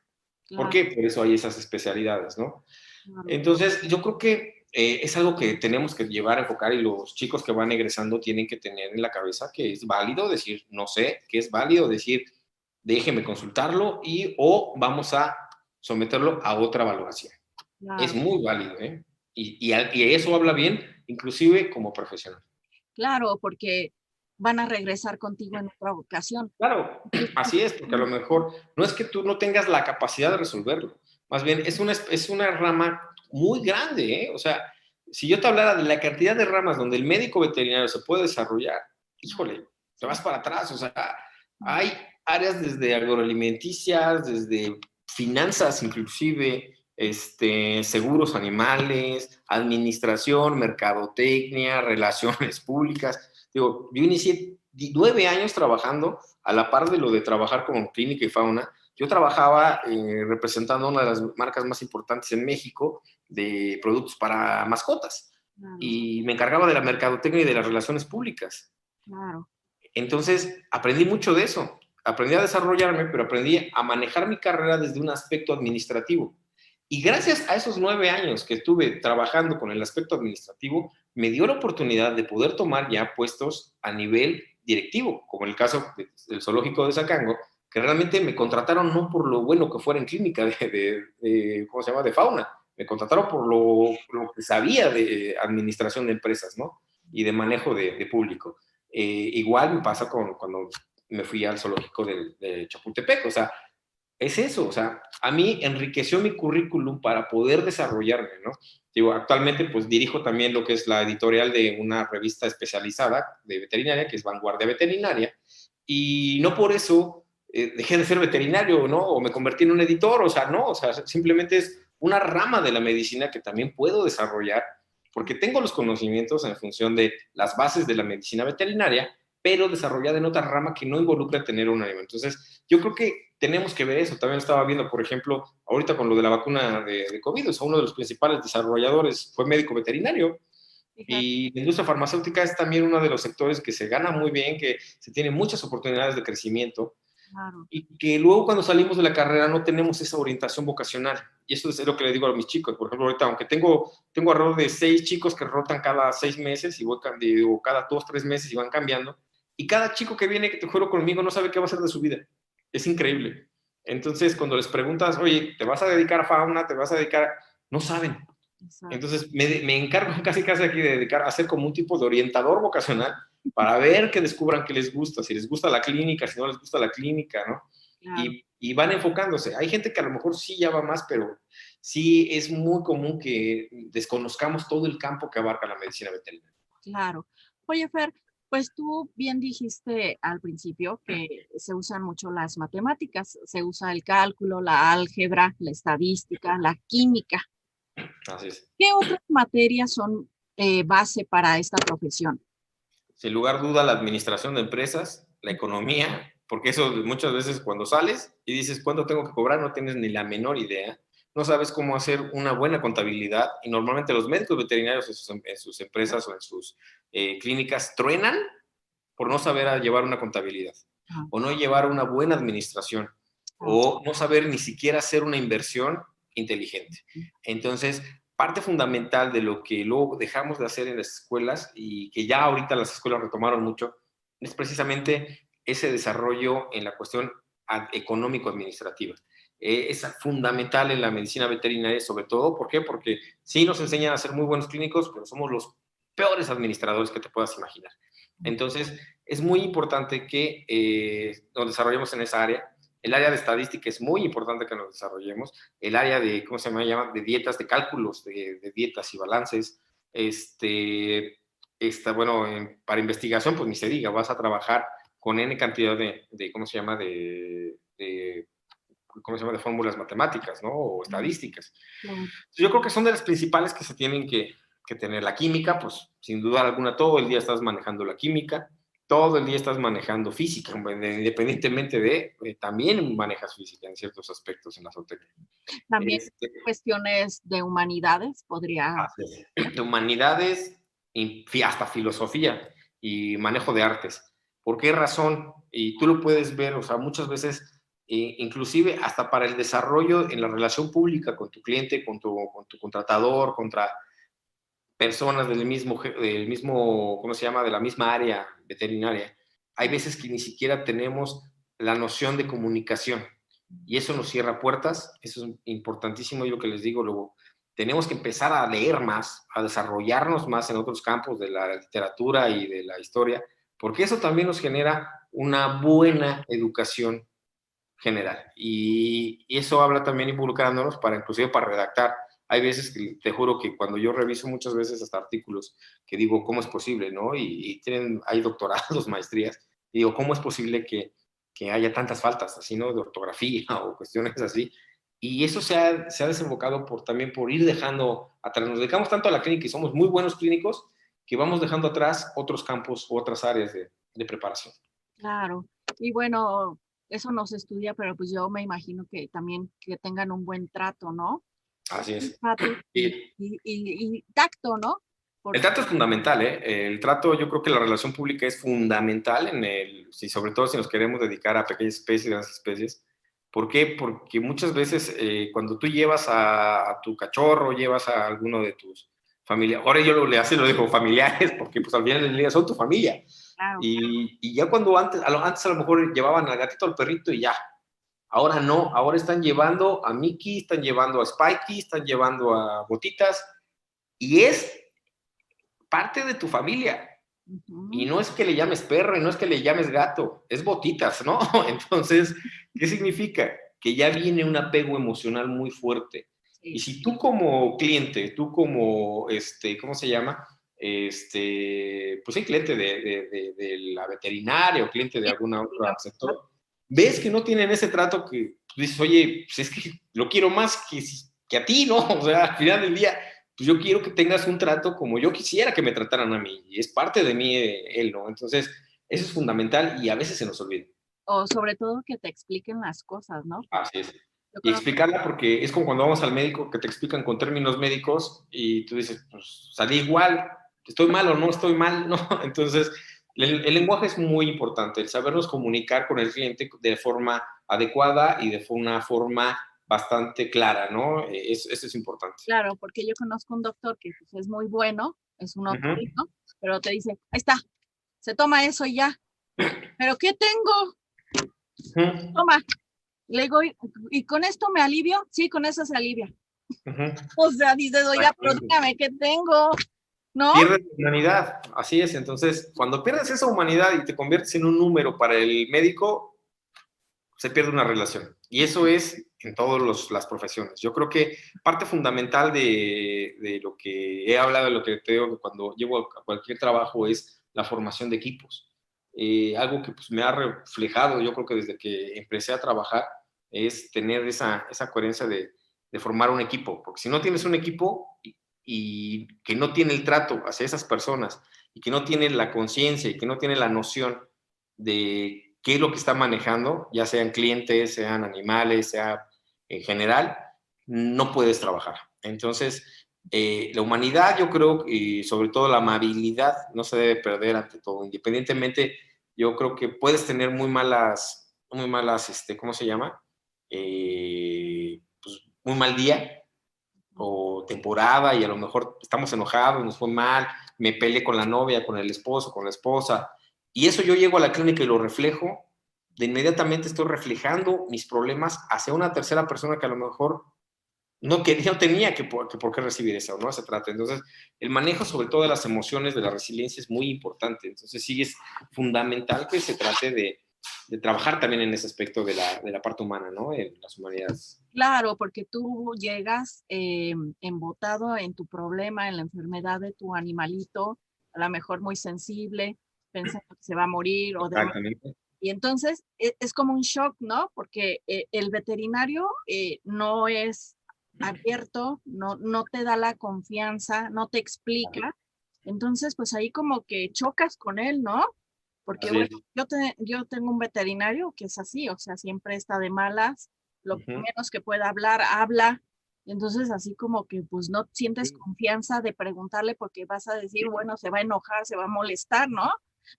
¿Por Claro, qué? Por eso hay esas especialidades, ¿no? claro. Entonces, yo creo que es algo que tenemos que llevar a enfocar y los chicos que van egresando tienen que tener en la cabeza que es válido decir, no sé, que es válido decir, déjeme consultarlo y o vamos a someterlo a otra valoración. Es Claro, muy válido, ¿eh? Y eso habla bien, inclusive como profesional. claro, porque van a regresar contigo en otra ocasión. Claro, así es, porque a lo mejor no es que tú no tengas la capacidad de resolverlo, más bien es una rama muy grande, ¿eh? O sea, si yo te hablara de la cantidad de ramas donde el médico veterinario se puede desarrollar, híjole, te Sí, vas para atrás, o sea, hay áreas desde agroalimenticias, desde finanzas inclusive, seguros animales, administración, mercadotecnia, relaciones públicas. Digo, yo inicié 9 años trabajando a la par de lo de trabajar como clínica y fauna. Yo trabajaba representando una de las marcas más importantes en México de productos para mascotas claro, y me encargaba de la mercadotecnia y de las relaciones públicas. claro, Entonces, aprendí mucho de eso. Aprendí a desarrollarme, pero aprendí a manejar mi carrera desde un aspecto administrativo. Y gracias a esos 9 años que estuve trabajando con el aspecto administrativo, me dio la oportunidad de poder tomar ya puestos a nivel directivo, como el caso del zoológico de Zacango, que realmente me contrataron no por lo bueno que fuera en clínica ¿cómo se llama?, de fauna. Me contrataron por lo que sabía de administración de empresas, ¿no? Y de manejo de público. Igual me pasa cuando me fui al zoológico de Chapultepec. O sea, es eso. O sea, a mí enriqueció mi currículum para poder desarrollarme, ¿no? Digo, actualmente pues dirijo también lo que es la editorial de una revista especializada de veterinaria, que es Vanguardia Veterinaria, y no por eso dejé de ser veterinario, ¿no? O me convertí en un editor. O sea, no. O sea, simplemente es una rama de la medicina que también puedo desarrollar porque tengo los conocimientos en función de las bases de la medicina veterinaria, pero desarrollada en otra rama que no involucra tener un animal. Entonces, yo creo que tenemos que ver eso. También estaba viendo, por ejemplo, ahorita con lo de la vacuna de COVID, o sea, uno de los principales desarrolladores fue médico veterinario. Fíjate. Y la industria farmacéutica es también uno de los sectores que se gana muy bien, que se tiene muchas oportunidades de crecimiento, Claro. y que luego cuando salimos de la carrera no tenemos esa orientación vocacional. Y eso es lo que le digo a mis chicos. Por ejemplo, ahorita, aunque tengo alrededor de 6 chicos que rotan cada 6 meses y o cada 2, 3 meses y van cambiando, y cada chico que viene, que te juro, conmigo no sabe qué va a hacer de su vida. Es increíble. Entonces, cuando les preguntas, oye, ¿te vas a dedicar a fauna? ¿Te vas a dedicar? No saben. Exacto. Entonces, me encargo casi aquí de dedicar a ser como un tipo de orientador vocacional para ver que descubran qué les gusta, si les gusta la clínica, si no les gusta la clínica, ¿no? Claro. Y van enfocándose. Hay gente que a lo mejor sí ya va más, pero sí es muy común que desconozcamos todo el campo que abarca la medicina veterinaria. Claro. Oye, Fer, pues tú bien dijiste al principio que se usan mucho las matemáticas, se usa el cálculo, la álgebra, la estadística, la química. Así es. ¿Qué otras materias son base para esta profesión? Sin lugar a duda, la administración de empresas, la economía, porque eso muchas veces cuando sales y dices cuánto tengo que cobrar, no tienes ni la menor idea, no sabes cómo hacer una buena contabilidad, y normalmente los médicos veterinarios en sus empresas o en sus clínicas truenan por no saber llevar una contabilidad, Ah, o no llevar una buena administración, ah, o no saber ni siquiera hacer una inversión inteligente. Entonces, parte fundamental de lo que luego dejamos de hacer en las escuelas, y que ya ahorita las escuelas retomaron mucho, es precisamente ese desarrollo en la cuestión económico-administrativa. Es fundamental en la medicina veterinaria, sobre todo. ¿Por qué? Porque sí nos enseñan a ser muy buenos clínicos, pero somos los peores administradores que te puedas imaginar. Entonces, es muy importante que nos desarrollemos en esa área. El área de estadística es muy importante que nos desarrollemos. El área de, ¿cómo se llama? De dietas, de cálculos de dietas y balances. Bueno, para investigación, pues ni se diga, vas a trabajar con N cantidad ¿cómo se llama? ¿Cómo se llama? De fórmulas matemáticas, ¿no? O estadísticas. claro. Yo creo que son de las principales que se tienen que tener. La química, pues sin duda alguna, todo el día estás manejando la química, todo el día estás manejando física, independientemente también manejas física en ciertos aspectos en la zootecnia. También cuestiones de humanidades podría. De humanidades y hasta filosofía y manejo de artes. ¿Por qué razón? Y tú lo puedes ver, o sea, muchas veces, inclusive hasta para el desarrollo en la relación pública con tu cliente, con tu contratador, contra personas del mismo, ¿cómo se llama?, de la misma área veterinaria. Hay veces que ni siquiera tenemos la noción de comunicación, y eso nos cierra puertas. Eso es importantísimo. Y lo que les digo, luego tenemos que empezar a leer más, a desarrollarnos más en otros campos de la literatura y de la historia, porque eso también nos genera una buena educación general. Y eso habla también involucrándonos para, inclusive para redactar. Hay veces que te juro que cuando yo reviso muchas veces hasta artículos que digo, ¿cómo es posible, no? Y hay doctorados, maestrías, y digo, ¿cómo es posible que haya tantas faltas así, ¿no? De ortografía o cuestiones así. Y eso se ha desembocado también por ir dejando atrás. Nos dedicamos tanto a la clínica y somos muy buenos clínicos que vamos dejando atrás otros campos u otras áreas de preparación. Claro. Y bueno, eso no se estudia, pero pues yo me imagino que también que tengan un buen trato, ¿no? Así Un es. trato Y y tacto, ¿no? el Porque trato es fundamental, ¿eh? El trato, yo creo que la relación pública es fundamental sobre todo si nos queremos dedicar a pequeñas especies, grandes especies. ¿Por qué? Porque muchas veces cuando tú llevas a tu cachorro, llevas a alguno de tus familiares, ahora yo lo digo familiares, porque pues al final del día son tu familia. Claro. Y ya cuando antes a lo mejor llevaban al gatito, al perrito y ya. Ahora no, ahora están llevando a Mickey, están llevando a Spikey, están llevando a Botitas, y es parte de tu familia. Y no es que le llames perro y no es que le llames gato, es Botitas, ¿no? Entonces, ¿qué significa? Que ya viene un apego emocional muy fuerte. Sí. Y si tú como cliente, tú como, ¿cómo se llama? Pues sí, cliente de la veterinaria o cliente de alguna otra sector, ves que no tienen ese trato que tú dices, oye, pues es que lo quiero más que a ti, ¿no? O sea, al final del día, pues yo quiero que tengas un trato como yo quisiera que me trataran a mí, y es parte de mí él, ¿no? Entonces, eso es fundamental y a veces se nos olvida. O sobre todo que te expliquen las cosas, ¿no? Así es. Yo Y conozco, explicarla porque es como cuando vamos al médico que te explican con términos médicos y tú dices, pues salí igual, estoy mal o no estoy mal, ¿no? Entonces, el lenguaje es muy importante, el sabernos comunicar con el cliente de forma adecuada y de una forma bastante clara, ¿no? Eso es importante. claro, porque yo conozco un doctor que pues, es muy bueno, es un Ujú. otorrino, pero te dice, ahí está, se toma eso y ya. ¿Pero qué tengo? Ujú. Toma. Le digo, ¿y con esto me alivio? Sí, con eso se alivia. Ujú. O sea, dices, oiga, pero Exactamente. dígame qué tengo, ¿no? Pierdes la humanidad, así es. Entonces, cuando pierdes esa humanidad y te conviertes en un número para el médico, se pierde una relación. Y eso es en todas las profesiones. Yo creo que parte fundamental de lo que he hablado, de lo que te digo que cuando llevo a cualquier trabajo es la formación de equipos. Algo que pues, me ha reflejado, yo creo que desde que empecé a trabajar, es tener esa coherencia de formar un equipo. Porque si no tienes un equipo y que no tiene el trato hacia esas personas y que no tiene la conciencia y que no tiene la noción de qué es lo que está manejando, ya sean clientes, sean animales, sea en general, no puedes trabajar. Entonces, la humanidad, yo creo, y sobre todo la amabilidad, no se debe perder ante todo. Independientemente, yo creo que puedes tener muy malas, ¿cómo se llama? Pues, muy mal día o temporada y a lo mejor estamos enojados, nos fue mal, me peleé con la novia, con el esposo, con la esposa, y eso yo llego a la clínica y lo reflejo, de inmediatamente estoy reflejando mis problemas hacia una tercera persona que a lo mejor no tenía que por qué recibir eso, ¿no? Se trata. Entonces, el manejo sobre todo de las emociones, de la resiliencia es muy importante. Entonces, sí es fundamental que se trate de trabajar también en ese aspecto de la parte humana, ¿no? En las humanidades. Claro, porque tú llegas embotado en tu problema, en la enfermedad de tu animalito, a lo mejor muy sensible, pensando que se va a morir o demás. Exactamente. Y entonces es como un shock, ¿no? Porque el veterinario no es abierto, no te da la confianza, no te explica. Entonces, pues ahí como que chocas con él, ¿no? Porque Así bueno, es. yo tengo un veterinario que es así, o sea, siempre está de malas, lo Ujú. menos que pueda hablar, habla. Entonces, así como que pues no sientes Sí, confianza de preguntarle porque vas a decir, bueno, se va a enojar, se va a molestar, ¿no?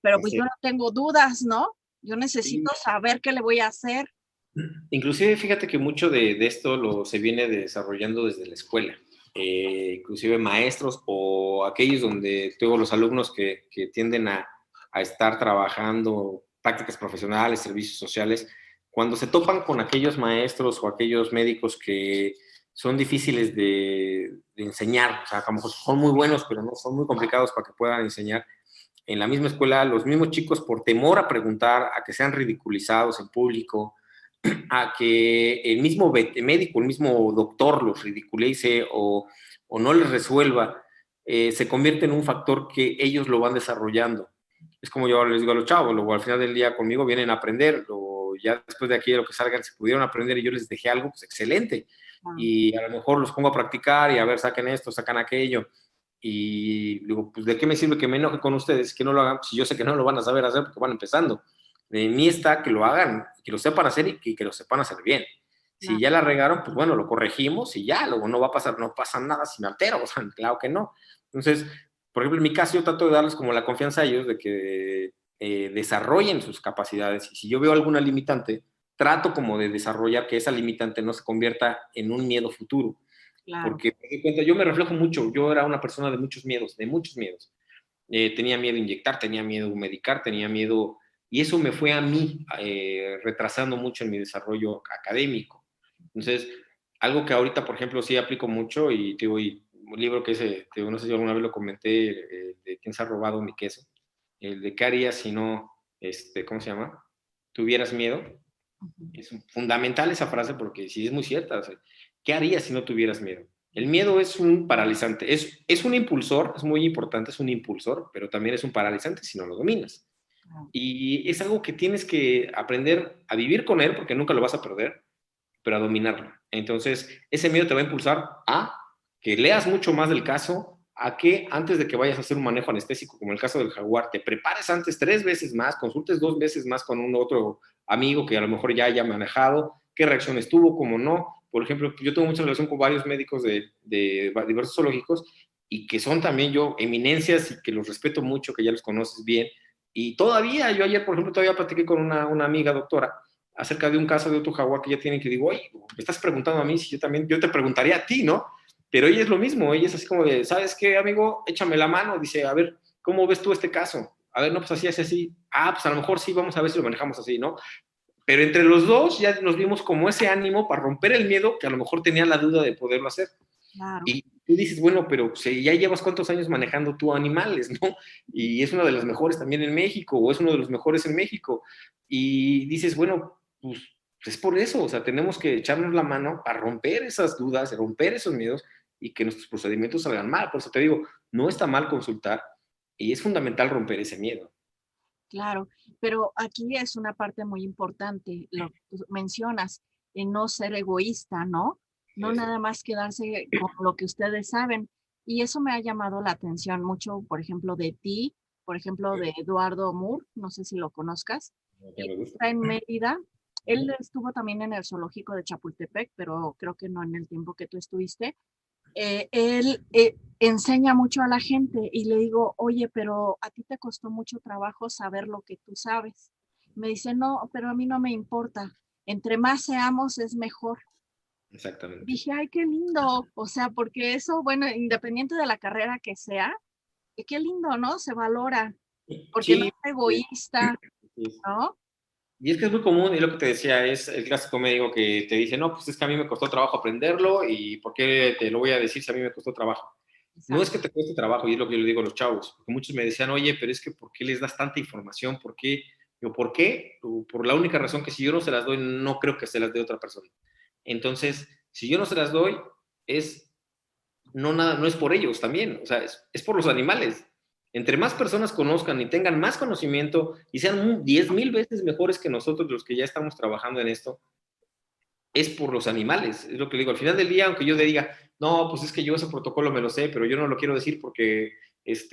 Pero pues así yo es. no tengo dudas, ¿no? Yo Sí. necesito saber qué le voy a hacer. Inclusive, fíjate que mucho de esto se viene desarrollando desde la escuela. Inclusive maestros o aquellos donde tengo los alumnos que tienden a estar trabajando prácticas profesionales, servicios sociales, cuando se topan con aquellos maestros o aquellos médicos que son difíciles de enseñar, o sea, a lo mejor son muy buenos, pero no son muy complicados para que puedan enseñar. En la misma escuela, los mismos chicos, por temor a preguntar, a que sean ridiculizados en público, a que el mismo médico, el mismo doctor los ridiculice o no les resuelva, se convierte en un factor que ellos lo van desarrollando. Es como yo les digo a los chavos, luego al final del día conmigo vienen a aprender, o ya después de aquí de lo que salgan, si pudieron aprender y yo les dejé algo, pues excelente. Ah, Y a lo mejor los pongo a practicar y a ver, saquen esto, sacan aquello. Y digo, pues ¿de qué me sirve que me enoje con ustedes, que no lo hagan? Si yo sé que no lo van a saber hacer porque van empezando. De mí está que lo hagan, que lo sepan hacer y que lo sepan hacer bien. Si claro, ya la regaron, pues bueno, lo corregimos y ya, luego no va a pasar, no pasa nada si me altero, o sea, claro que no. Entonces, por ejemplo, en mi caso yo trato de darles como la confianza a ellos de que desarrollen sus capacidades y si yo veo alguna limitante, trato como de desarrollar que esa limitante no se convierta en un miedo futuro. claro. Porque me doy cuenta, yo me reflejo mucho, yo era una persona de muchos miedos, tenía miedo a inyectar, tenía miedo a medicar, tenía miedo, y eso me fue a mí retrasando mucho en mi desarrollo académico. Entonces, algo que ahorita, por ejemplo, sí aplico mucho, y te digo, un libro que es, te digo, no sé si alguna vez lo comenté, de quién se ha robado mi queso, el de qué harías si no, ¿cómo se llama? ¿Tuvieras miedo? Es fundamental esa frase porque sí es muy cierta. O sea, ¿qué harías si no tuvieras miedo? El miedo es un paralizante, es un impulsor, es muy importante, es un impulsor, pero también es un paralizante si no lo dominas. Y es algo que tienes que aprender a vivir con él porque nunca lo vas a perder, pero a dominarlo. Entonces, ese miedo te va a impulsar a que leas mucho más del caso, a que antes de que vayas a hacer un manejo anestésico, como el caso del jaguar, te prepares antes 3 veces más, consultes 2 veces más con un otro amigo que a lo mejor ya haya manejado, qué reacciones tuvo, cómo no. Por ejemplo, yo tengo mucha relación con varios médicos de diversos zoológicos y que son también yo eminencias y que los respeto mucho, que ya los conoces bien. Y todavía, yo ayer, por ejemplo, todavía platiqué con una amiga doctora acerca de un caso de otro jaguar que ya tienen, que digo, oye, me estás preguntando a mí, si yo también, yo te preguntaría a ti, ¿no? Pero ella es lo mismo, ella es así como de, ¿sabes qué, amigo? Échame la mano, dice, a ver, ¿cómo ves tú este caso? A ver, no, pues así, así, así. Ah, pues a lo mejor sí, vamos a ver si lo manejamos así, ¿no? Pero entre los dos ya nos vimos como ese ánimo para romper el miedo que a lo mejor tenía la duda de poderlo hacer. Claro. Y tú dices, bueno, pero si ya llevas cuántos años manejando tú animales, ¿no? Y es una de las mejores también en México, o es uno de los mejores en México. Y dices, bueno, pues es por eso, o sea, tenemos que echarnos la mano para romper esas dudas, romper esos miedos y que nuestros procedimientos salgan mal. Por eso te digo, no está mal consultar y es fundamental romper ese miedo. Claro, pero aquí es una parte muy importante, lo que tú mencionas, en no ser egoísta, ¿no? No Sí, sí. nada más quedarse con lo que ustedes saben. Y eso me ha llamado la atención mucho, por ejemplo, de ti, por ejemplo, de Eduardo Moore, no sé si lo conozcas. Me Él gusta. está en Mérida. Él estuvo también en el zoológico de Chapultepec, pero creo que no en el tiempo que tú estuviste. Él enseña mucho a la gente y le digo, oye, pero a ti te costó mucho trabajo saber lo que tú sabes. Me dice, no, pero a mí no me importa. Entre más seamos es mejor. Exactamente. Dije, ay, qué lindo. O sea, porque eso, bueno, independiente de la carrera que sea, qué lindo, ¿no? Se valora, porque no Sí, es egoísta, ¿no? y es que es muy común, y lo que te decía, es el clásico médico que te dice, no, pues es que a mí me costó trabajo aprenderlo, y ¿por qué te lo voy a decir si a mí me costó trabajo? No es que te cueste trabajo, y es lo que yo le digo a los chavos, porque muchos me decían, oye, pero es que ¿por qué les das tanta información? ¿Por qué? Yo, ¿por qué? Por la única razón que si yo no se las doy, no creo que se las dé otra persona. Entonces, si yo no se las doy, es no, nada, no es por ellos también, o sea, es por los animales. Entre más personas conozcan y tengan más conocimiento y sean 10,000 veces mejores que nosotros los que ya estamos trabajando en esto, es por los animales. Es lo que digo. Al final del día, aunque yo le diga, no, pues es que yo ese protocolo me lo sé, pero yo no lo quiero decir porque,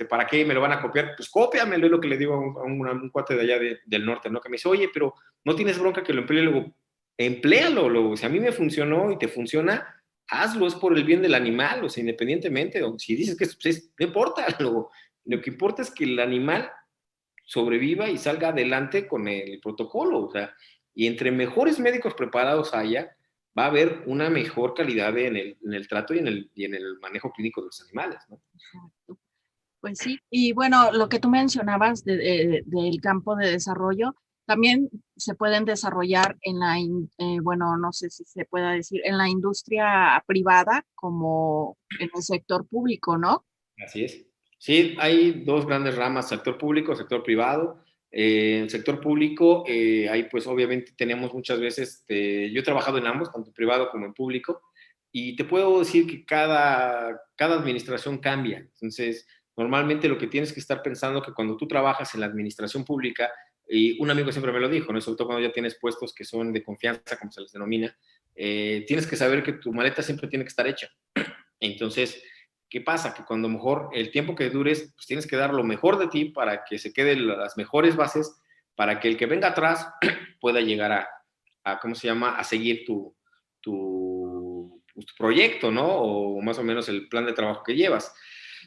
¿para qué me lo van a copiar? Pues cópiamelo, es lo que le digo a un cuate de allá del norte, ¿no? Que me dice, oye, pero no tienes bronca que lo emplee, luego, empléalo, luego, si a mí me funcionó y te funciona, hazlo, es por el bien del animal, o sea, independientemente, o si dices que no importa, luego, lo que importa es que el animal sobreviva y salga adelante con el protocolo, o sea, y entre mejores médicos preparados haya, va a haber una mejor calidad en el trato y en el manejo clínico de los animales, ¿no? Exacto. Pues sí, y bueno, lo que tú mencionabas del campo de desarrollo, también se pueden desarrollar en bueno, no sé si se pueda decir, en la industria privada como en el sector público, ¿no? Así es. Sí, hay dos grandes ramas, sector público, sector privado. En el sector público, ahí pues obviamente tenemos muchas veces, yo he trabajado en ambos, tanto en privado como en público, y te puedo decir que cada administración cambia. Entonces, normalmente lo que tienes que estar pensando que cuando tú trabajas en la administración pública, y un amigo siempre me lo dijo, ¿no? Sobre todo cuando ya tienes puestos que son de confianza, como se les denomina, tienes que saber que tu maleta siempre tiene que estar hecha. Entonces, ¿qué pasa? Que cuando mejor el tiempo que dures, pues tienes que dar lo mejor de ti para que se queden las mejores bases, para que el que venga atrás pueda llegar ¿cómo se llama? A seguir tu proyecto, ¿no? O más o menos el plan de trabajo que llevas.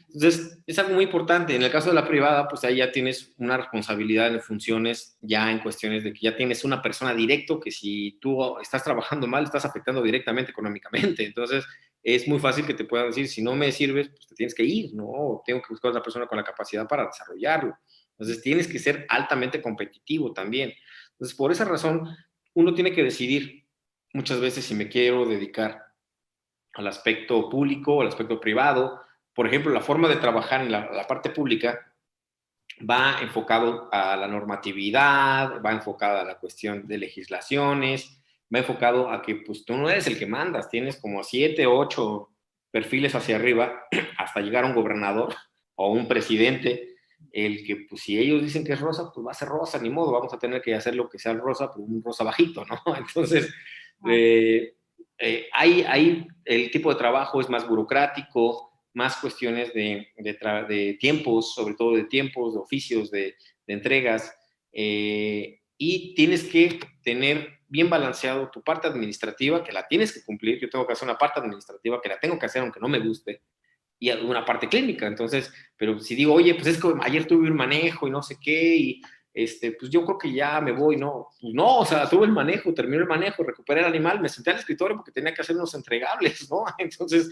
Entonces, es algo muy importante. En el caso de la privada, pues ahí ya tienes una responsabilidad en funciones, ya en cuestiones de que ya tienes una persona directo que si tú estás trabajando mal, estás afectando directamente económicamente. Entonces, es muy fácil que te puedan decir, si no me sirves, pues te tienes que ir, ¿no? O tengo que buscar a otra persona con la capacidad para desarrollarlo. Entonces, tienes que ser altamente competitivo también. Entonces, por esa razón, uno tiene que decidir muchas veces si me quiero dedicar al aspecto público o al aspecto privado. Por ejemplo, la forma de trabajar en la parte pública va enfocado a la normatividad, va enfocado a la cuestión de legislaciones, va enfocado a que pues tú no eres el que mandas, tienes como 7, 8 perfiles hacia arriba hasta llegar a un gobernador o un presidente, el que pues si ellos dicen que es rosa, pues va a ser rosa, ni modo, vamos a tener que hacer lo que sea rosa, pues un rosa bajito, ¿no? Entonces, hay el tipo de trabajo es más burocrático, más cuestiones de tiempos, sobre todo de tiempos, de oficios, de entregas, y tienes que tener bien balanceado tu parte administrativa, que la tienes que cumplir. Yo tengo que hacer una parte administrativa que la tengo que hacer aunque no me guste, y una parte clínica. Entonces, pero si digo, oye, pues es que ayer tuve un manejo y no sé qué, y pues yo creo que ya me voy, ¿no? Pues no, o sea, tuve el manejo, terminé el manejo, recuperé el animal, me senté al escritorio porque tenía que hacer unos entregables, ¿no? Entonces,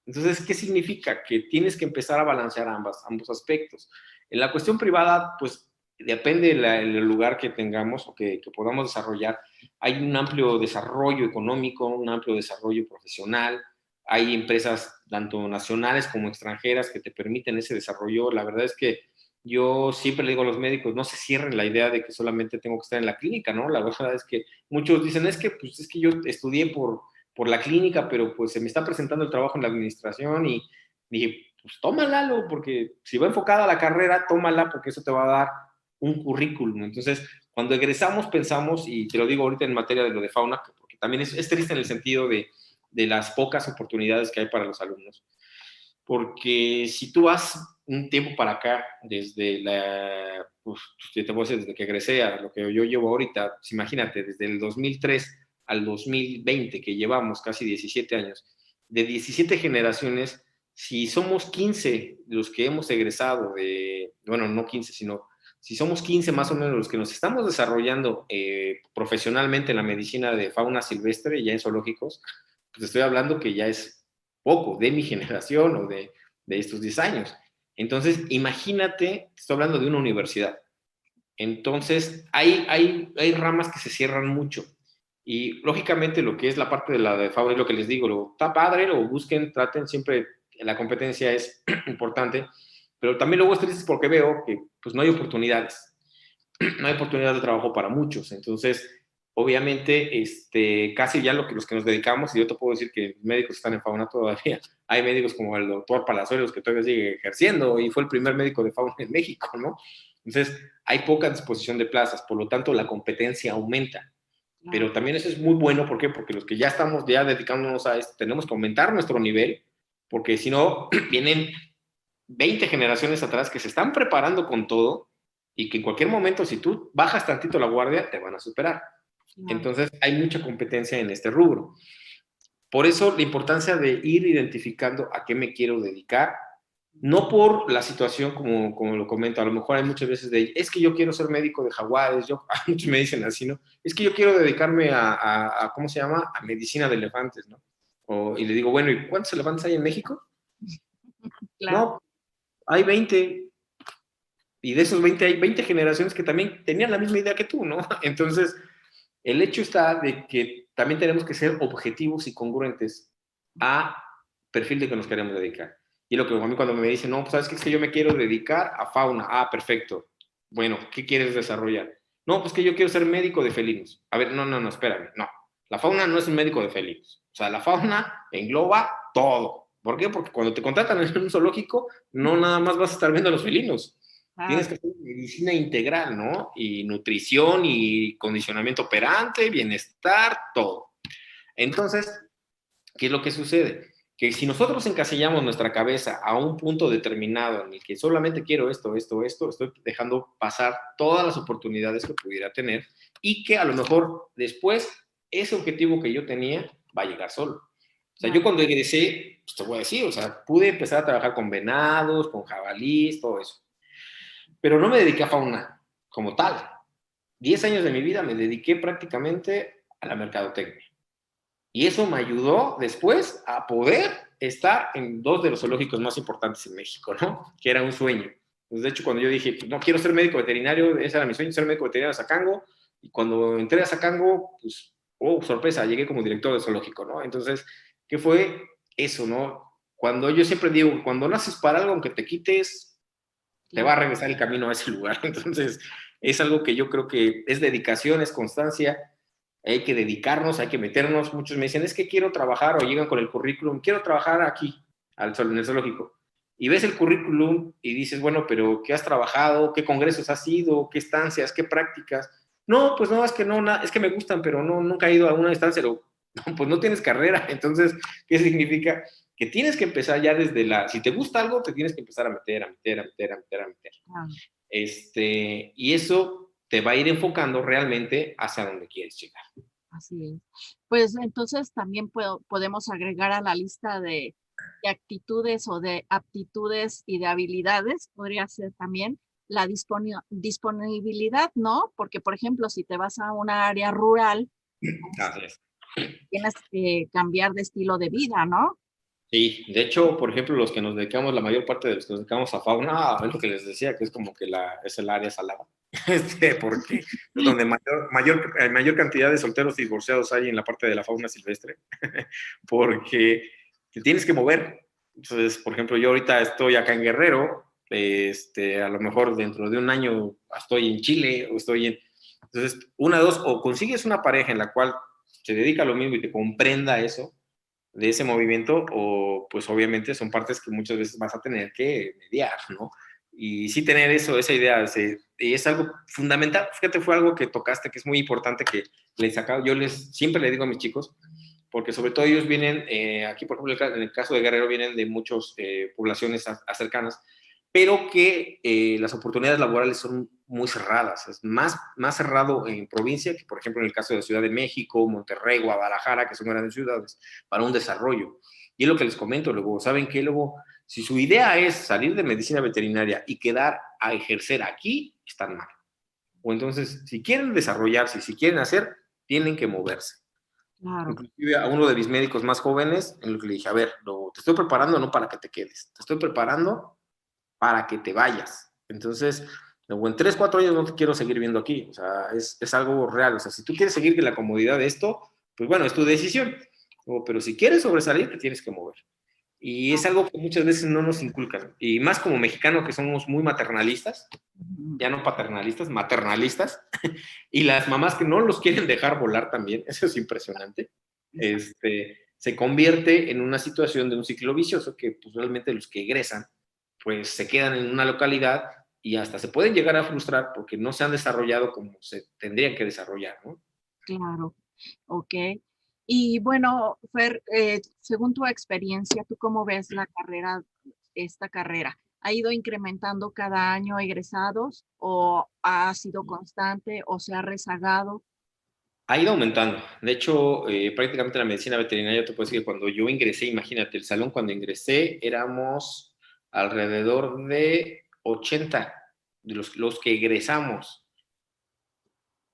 entonces, ¿qué significa? Que tienes que empezar a balancear ambos aspectos. En la cuestión privada, pues depende del lugar que tengamos o que podamos desarrollar. Hay un amplio desarrollo económico, un amplio desarrollo profesional. Hay empresas tanto nacionales como extranjeras que te permiten ese desarrollo. La verdad es que yo siempre le digo a los médicos, no se cierren la idea de que solamente tengo que estar en la clínica, ¿no? La verdad es que muchos dicen, pues, es que yo estudié por la clínica, pero pues se me está presentando el trabajo en la administración y dije, pues tómala, porque si va enfocada a la carrera, tómala porque eso te va a dar un currículum. Entonces, cuando egresamos pensamos, y te lo digo ahorita en materia de lo de fauna, porque también es triste en el sentido de las pocas oportunidades que hay para los alumnos, porque si tú vas un tiempo para acá, desde pues, te puedo decir, desde que egresé a lo que yo llevo ahorita, pues imagínate, desde el 2003 al 2020, que llevamos casi 17 años, de 17 generaciones, si somos 15 los que hemos egresado bueno, no 15, sino si somos 15 más o menos los que nos estamos desarrollando profesionalmente en la medicina de fauna silvestre, ya en zoológicos, pues estoy hablando que ya es poco de mi generación o de estos 10 años. Entonces, imagínate, estoy hablando de una universidad. Entonces, hay ramas que se cierran mucho. Y lógicamente lo que es la parte de la de fauna es lo que les digo, está padre, lo busquen, traten, siempre la competencia es importante, pero también luego es triste porque veo que pues no hay oportunidades, no hay oportunidades de trabajo para muchos. Entonces, obviamente, casi ya los que nos dedicamos, y yo te puedo decir que los médicos están en fauna todavía, hay médicos como el doctor Palazuelos que todavía sigue ejerciendo y fue el primer médico de fauna en México, ¿no? Entonces, hay poca disposición de plazas, por lo tanto, la competencia aumenta. Pero también eso es muy bueno, ¿por qué? Porque los que ya estamos ya dedicándonos a esto, tenemos que aumentar nuestro nivel, porque si no, vienen 20 generaciones atrás que se están preparando con todo y que en cualquier momento, si tú bajas tantito la guardia, te van a superar. Entonces, hay mucha competencia en este rubro. Por eso, la importancia de ir identificando a qué me quiero dedicar, no por la situación como lo comento, a lo mejor hay muchas veces es que yo quiero ser médico de jaguares, muchos me dicen así, ¿no? Es que yo quiero dedicarme a ¿cómo se llama? A medicina de elefantes, ¿no? Y le digo, bueno, ¿y cuántos elefantes hay en México? Claro. No, hay 20, y de esos 20 hay 20 generaciones que también tenían la misma idea que tú, ¿no? Entonces, el hecho está de que también tenemos que ser objetivos y congruentes a perfil de que nos queremos dedicar. Y lo que a mí cuando me dicen, no, pues sabes que es que yo me quiero dedicar a fauna. Ah, perfecto. Bueno, ¿qué quieres desarrollar? No, pues que yo quiero ser médico de felinos. A ver, no, espérame. No, la fauna no es un médico de felinos. O sea, la fauna engloba todo. ¿Por qué? Porque cuando te contratan en un zoológico, no nada más vas a estar viendo a los felinos. Tienes que hacer medicina integral, ¿no? Y nutrición y condicionamiento operante, bienestar, todo. Entonces, ¿qué es lo que sucede? Que si nosotros encasillamos nuestra cabeza a un punto determinado en el que solamente quiero esto, estoy dejando pasar todas las oportunidades que pudiera tener y que a lo mejor después ese objetivo que yo tenía va a llegar solo. O sea, yo cuando egresé, pues te voy a decir, o sea, pude empezar a trabajar con venados, con jabalíes, todo eso. Pero no me dediqué a fauna como tal. 10 años de mi vida me dediqué prácticamente a la mercadotecnia. Y eso me ayudó después a poder estar en 2 de los zoológicos más importantes en México, ¿no? Que era un sueño. Pues de hecho, cuando yo dije, no quiero ser médico veterinario, ese era mi sueño, ser médico veterinario de Zacango. Y cuando entré a Zacango, pues, oh, sorpresa, llegué como director de zoológico, ¿no? Entonces, ¿qué fue eso, no? Cuando yo siempre digo, cuando naces para algo, aunque te quites, te va a regresar el camino a ese lugar. Entonces, es algo que yo creo que es dedicación, es constancia, hay que dedicarnos, hay que meternos. Muchos me dicen, es que quiero trabajar, o llegan con el currículum, quiero trabajar aquí, en el zoológico. Y ves el currículum y dices, bueno, pero ¿qué has trabajado? ¿Qué congresos has ido? ¿Qué estancias? ¿Qué prácticas? No, pues no, es que no, es que me gustan, pero no, nunca he ido a una estancia. No, pues no tienes carrera. Entonces, ¿qué significa? Que tienes que empezar ya desde si te gusta algo, te tienes que empezar a meter, a meter, a meter, a meter, a meter. Y eso te va a ir enfocando realmente hacia donde quieres llegar. Así es. Pues entonces también podemos agregar a la lista de actitudes o de aptitudes y de habilidades, podría ser también la disponibilidad, ¿no? Porque, por ejemplo, si te vas a una área rural, Así es. tienes que cambiar de estilo de vida, ¿no? Sí, de hecho, por ejemplo, los que nos dedicamos, la mayor parte de los que nos dedicamos a fauna, es lo que les decía, que es como que es el área salada, porque es donde mayor cantidad de solteros divorciados hay en la parte de la fauna silvestre, porque te tienes que mover. Entonces, por ejemplo, yo ahorita estoy acá en Guerrero, a lo mejor dentro de un año estoy en Chile o estoy en... Entonces, una de dos, o consigues una pareja en la cual se dedica a lo mismo y te comprenda eso, de ese movimiento, o pues obviamente son partes que muchas veces vas a tener que mediar, ¿no? Y sí tener esa idea, es algo fundamental. Fíjate, fue algo que tocaste, que es muy importante, que siempre le digo a mis chicos, porque sobre todo ellos vienen, aquí por ejemplo en el caso de Guerrero, vienen de muchas poblaciones cercanas, pero que las oportunidades laborales son muy cerradas. Es más cerrado en provincia que, por ejemplo, en el caso de Ciudad de México, Monterrey, Guadalajara, que son grandes ciudades, para un desarrollo. Y es lo que les comento luego. ¿Saben qué? Luego, si su idea es salir de medicina veterinaria y quedar a ejercer aquí, están mal. O entonces, si quieren desarrollarse, si quieren hacer, tienen que moverse. Claro. Inclusive a uno de mis médicos más jóvenes, en lo que le dije, a ver, te estoy preparando no para que te quedes, te estoy preparando para que te vayas. Entonces, luego en 3, 4 años no te quiero seguir viendo aquí. O sea, es algo real. O sea, si tú quieres seguir en la comodidad de esto, pues bueno, es tu decisión. Pero si quieres sobresalir, te tienes que mover. Y es algo que muchas veces no nos inculcan. Y más como mexicanos que somos muy maternalistas, ya no paternalistas, maternalistas, y las mamás que no los quieren dejar volar también, eso es impresionante, se convierte en una situación de un ciclo vicioso que pues, realmente los que egresan pues se quedan en una localidad y hasta se pueden llegar a frustrar porque no se han desarrollado como se tendrían que desarrollar, ¿no? Claro, ok. Y bueno, Fer, según tu experiencia, ¿tú cómo ves esta carrera? ¿Ha ido incrementando cada año egresados o ha sido constante o se ha rezagado? Ha ido aumentando. De hecho, prácticamente la medicina veterinaria, te puedo decir que cuando yo ingresé, imagínate, el salón cuando ingresé éramos alrededor de 80 de los que egresamos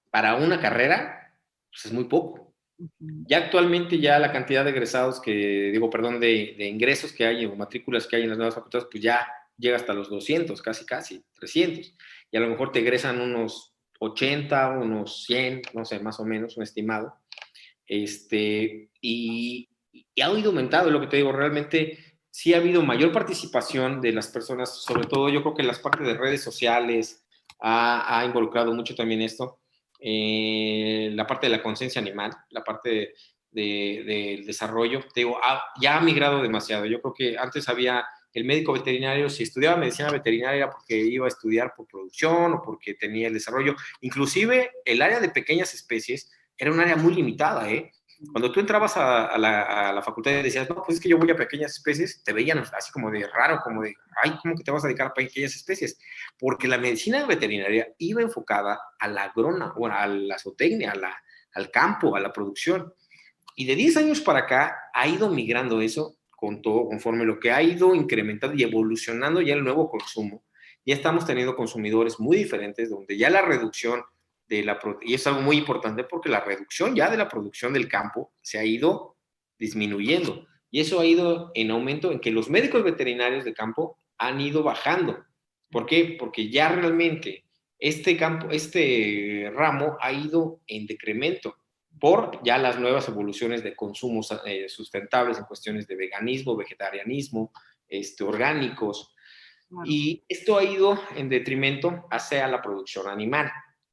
para una carrera, pues es muy poco. Ya actualmente ya la cantidad de egresados de ingresos que hay o matrículas que hay en las nuevas facultades, pues ya llega hasta los 200, casi, 300. Y a lo mejor te egresan unos 80, unos 100, no sé, más o menos, un estimado. Y ha ido aumentando, lo que te digo, realmente sí ha habido mayor participación de las personas, sobre todo yo creo que las partes de redes sociales ha involucrado mucho también esto. La parte de la conciencia animal, la parte del desarrollo, te digo, ya ha migrado demasiado. Yo creo que antes había el médico veterinario, si estudiaba medicina veterinaria era porque iba a estudiar por producción o porque tenía el desarrollo. Inclusive el área de pequeñas especies era un área muy limitada, ¿eh? Cuando tú entrabas a la facultad y decías, no, pues es que yo voy a pequeñas especies, te veían así como de raro, como de, ay, ¿cómo que te vas a dedicar a pequeñas especies? Porque la medicina veterinaria iba enfocada a la agrona, bueno, a la zootecnia, al campo, a la producción. Y de 10 años para acá ha ido migrando eso con todo, conforme lo que ha ido incrementando y evolucionando ya el nuevo consumo. Ya estamos teniendo consumidores muy diferentes, donde ya la reducción y es algo muy importante porque la reducción ya de la producción del campo se ha ido disminuyendo. Y eso ha ido en aumento en que los médicos veterinarios de campo han ido bajando. ¿Por qué? Porque ya realmente este ramo ha ido en decremento por ya las nuevas evoluciones de consumos sustentables en cuestiones de veganismo, vegetarianismo, orgánicos. Claro. Y esto ha ido en detrimento hacia la producción animal.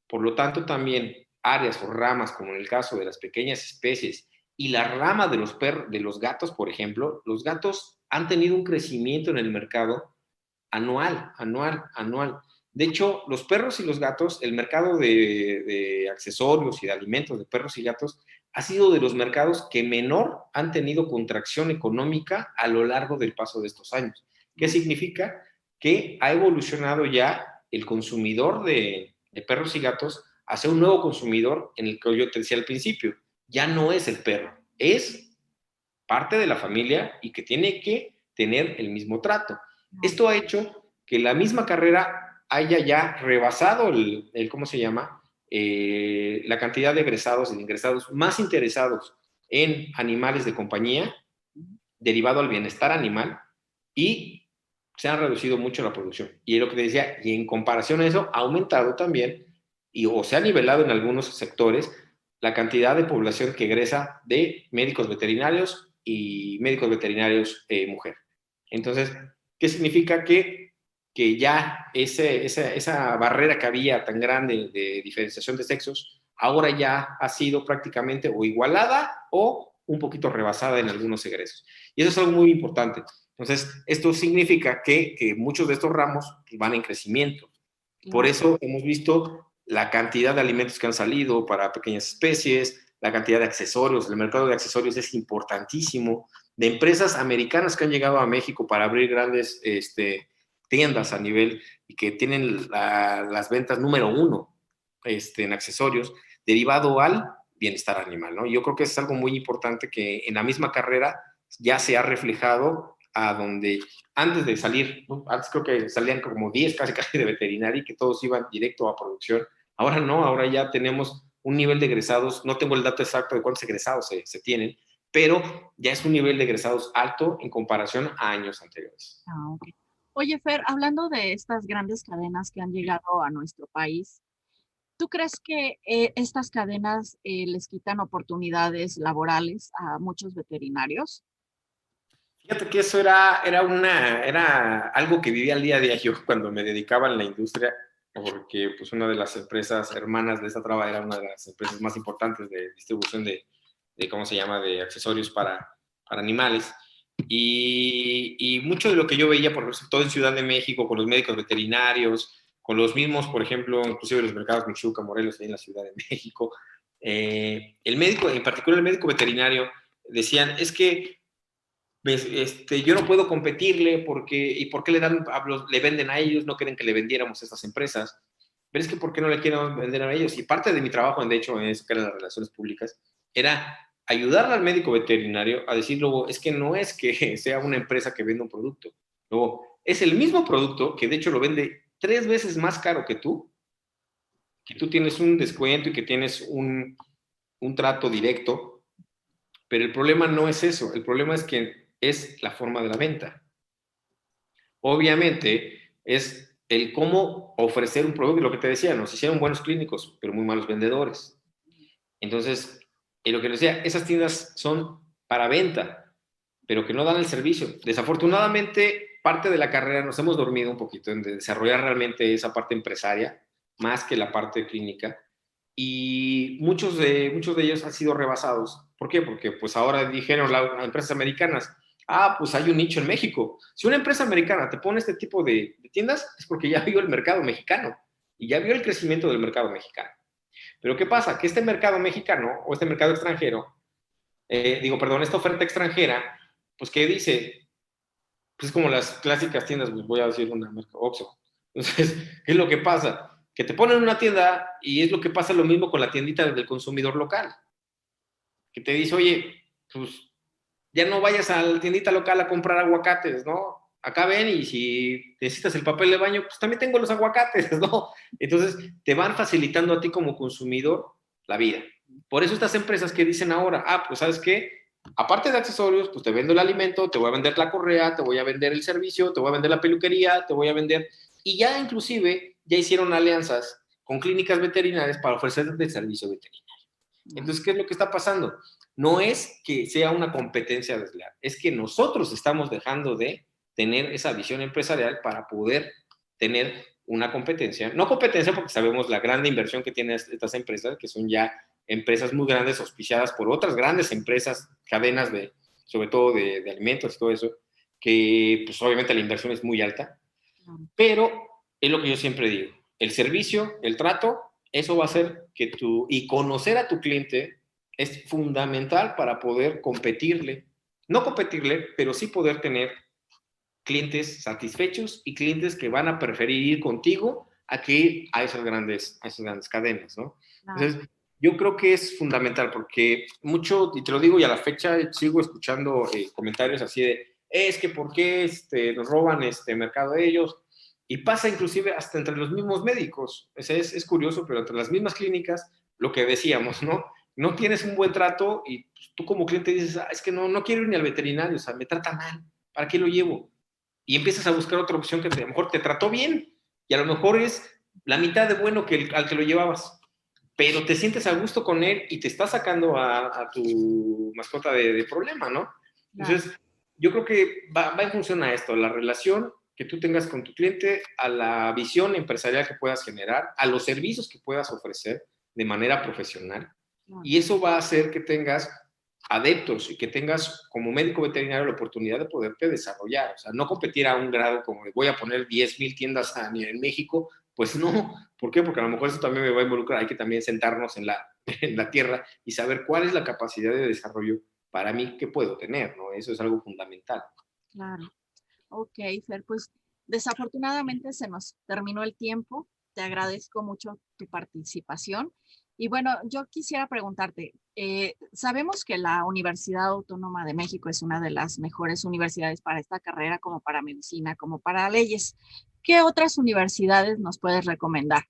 Por lo tanto, también áreas o ramas, como en el caso de las pequeñas especies y la rama de los gatos, por ejemplo, los gatos han tenido un crecimiento en el mercado anual. De hecho, los perros y los gatos, el mercado de accesorios y de alimentos de perros y gatos ha sido de los mercados que menor han tenido contracción económica a lo largo del paso de estos años. ¿Qué significa? Que ha evolucionado ya el consumidor de perros y gatos hacia un nuevo consumidor en el que yo te decía al principio. Ya no es el perro, es parte de la familia y que tiene que tener el mismo trato. Esto ha hecho que la misma carrera haya ya rebasado ¿cómo se llama? La cantidad de egresados y de ingresados más interesados en animales de compañía, derivado al bienestar animal, y se ha reducido mucho la producción. Y es lo que te decía, y en comparación a eso, ha aumentado también, o se ha nivelado en algunos sectores, la cantidad de población que egresa de médicos veterinarios y médicos veterinarios mujer. Entonces, ¿qué significa? Que ya esa barrera que había tan grande de diferenciación de sexos, ahora ya ha sido prácticamente o igualada o un poquito rebasada en algunos egresos. Y eso es algo muy importante. Entonces, esto significa que muchos de estos ramos van en crecimiento. Por eso hemos visto la cantidad de alimentos que han salido para pequeñas especies, la cantidad de accesorios. El mercado de accesorios es importantísimo. De empresas americanas que han llegado a México para abrir grandes tiendas a nivel y que tienen las ventas número 1 en accesorios, derivado al bienestar animal, ¿no? Yo creo que es algo muy importante que en la misma carrera ya se ha reflejado a donde antes de salir, ¿no? Antes creo que salían como 10 casi de veterinaria y que todos iban directo a producción. Ahora no, ahora ya tenemos un nivel de egresados, no tengo el dato exacto de cuántos egresados se tienen, pero ya es un nivel de egresados alto en comparación a años anteriores. Okay. Oye, Fer, hablando de estas grandes cadenas que han llegado a nuestro país, ¿tú crees que estas cadenas les quitan oportunidades laborales a muchos veterinarios? Fíjate que eso era algo que vivía al día a día yo cuando me dedicaba a la industria, porque pues una de las empresas hermanas de esta traba era una de las empresas más importantes de distribución ¿cómo se llama?, de accesorios para animales. Y mucho de lo que yo veía, por ejemplo, todo en Ciudad de México, con los médicos veterinarios, con los mismos, por ejemplo, inclusive los mercados Michuca, Morelos, ahí en la Ciudad de México, el médico, en particular el médico veterinario, decían, es que yo no puedo competirle ¿y por qué le venden a ellos? No quieren que le vendiéramos a estas empresas. Pero es que ¿por qué no le quieren vender a ellos? Y parte de mi trabajo, de hecho, en eso que eran las relaciones públicas, era ayudarle al médico veterinario a decir luego, es que no es que sea una empresa que venda un producto. Luego, es el mismo producto que de hecho lo vende 3 veces más caro que tú tienes un descuento y que tienes un trato directo, pero el problema no es eso, el problema es que es la forma de la venta. Obviamente es el cómo ofrecer un producto, lo que te decía, nos hicieron buenos clínicos, pero muy malos vendedores. Entonces, lo que les decía, esas tiendas son para venta, pero que no dan el servicio. Desafortunadamente, parte de la carrera nos hemos dormido un poquito en desarrollar realmente esa parte empresaria, más que la parte clínica, y muchos de ellos han sido rebasados. ¿Por qué? Porque pues ahora dijeron las empresas americanas, pues hay un nicho en México. Si una empresa americana te pone este tipo de tiendas, es porque ya vio el mercado mexicano y ya vio el crecimiento del mercado mexicano. Pero ¿qué pasa? Que este mercado mexicano o este mercado extranjero, esta oferta extranjera, pues ¿qué dice? Pues es como las clásicas tiendas, pues voy a decir una marca, Oxxo. Entonces, ¿qué es lo que pasa? Que te ponen una tienda y es lo que pasa lo mismo con la tiendita del consumidor local. Que te dice, oye, pues ya no vayas a la tiendita local a comprar aguacates, ¿no? acá ven y si necesitas el papel de baño, pues también tengo los aguacates, ¿no? Entonces, te van facilitando a ti como consumidor la vida. Por eso estas empresas que dicen ahora, pues ¿sabes qué? Aparte de accesorios, pues te vendo el alimento, te voy a vender la correa, te voy a vender el servicio, te voy a vender la peluquería, te voy a vender... Y ya inclusive, ya hicieron alianzas con clínicas veterinarias para ofrecer el servicio veterinario. Entonces, ¿qué es lo que está pasando? No es que sea una competencia desleal, es que nosotros estamos dejando de tener esa visión empresarial para poder tener una competencia. No competencia porque sabemos la gran inversión que tienen estas empresas, que son ya empresas muy grandes auspiciadas por otras grandes empresas, cadenas de, sobre todo de alimentos y todo eso, que pues obviamente la inversión es muy alta, pero es lo que yo siempre digo, el servicio, el trato, eso va a hacer que tú, y conocer a tu cliente es fundamental para poder competirle, no competirle, pero sí poder tener clientes satisfechos y clientes que van a preferir ir contigo a que ir a esas grandes cadenas, ¿no? Entonces, yo creo que es fundamental porque mucho, y te lo digo, y a la fecha sigo escuchando comentarios así de, es que ¿por qué nos roban mercado de ellos? Y pasa inclusive hasta entre los mismos médicos. Es curioso, pero entre las mismas clínicas, lo que decíamos, ¿no? No tienes un buen trato y tú como cliente dices, es que no quiero ir ni al veterinario, o sea, me trata mal, ¿para qué lo llevo? Y empiezas a buscar otra opción que a lo mejor te trató bien y a lo mejor es la mitad de bueno que al que lo llevabas, pero te sientes a gusto con él y te está sacando a tu mascota de problema, ¿no? Entonces, yo creo que va en función a esto, la relación que tú tengas con tu cliente, a la visión empresarial que puedas generar, a los servicios que puedas ofrecer de manera profesional. Y eso va a hacer que tengas adeptos y que tengas como médico veterinario la oportunidad de poderte desarrollar. O sea, no competir a un grado como de voy a poner 10,000 tiendas en México, pues no. ¿Por qué? Porque a lo mejor eso también me va a involucrar. Hay que también sentarnos en la tierra y saber cuál es la capacidad de desarrollo para mí que puedo tener, ¿no? Eso es algo fundamental. Claro. Ok, Fer, pues desafortunadamente se nos terminó el tiempo. Te agradezco mucho tu participación. Y bueno, yo quisiera preguntarte, sabemos que la Universidad Autónoma de México es una de las mejores universidades para esta carrera, como para medicina, como para leyes. ¿Qué otras universidades nos puedes recomendar?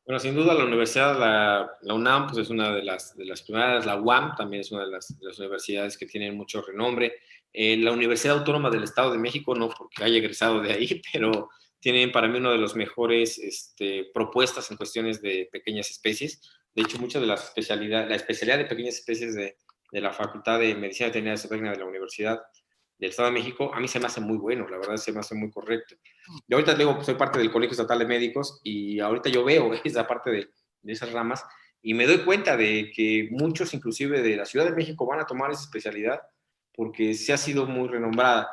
Bueno, sin duda la universidad, la UNAM, pues es una de las primeras, la UAM también es una de las universidades que tienen mucho renombre. La Universidad Autónoma del Estado de México, no porque haya egresado de ahí, pero tienen para mí uno de los mejores propuestas en cuestiones de pequeñas especies. De hecho, muchas de la especialidad de pequeñas especies de la Facultad de Medicina Veterinaria y Zootecnia de la Universidad del Estado de México, a mí se me hace muy bueno, la verdad se me hace muy correcto. Yo ahorita digo, soy parte del Colegio Estatal de Médicos y ahorita yo veo esa parte de esas ramas y me doy cuenta de que muchos, inclusive de la Ciudad de México, van a tomar esa especialidad porque se ha sido muy renombrada.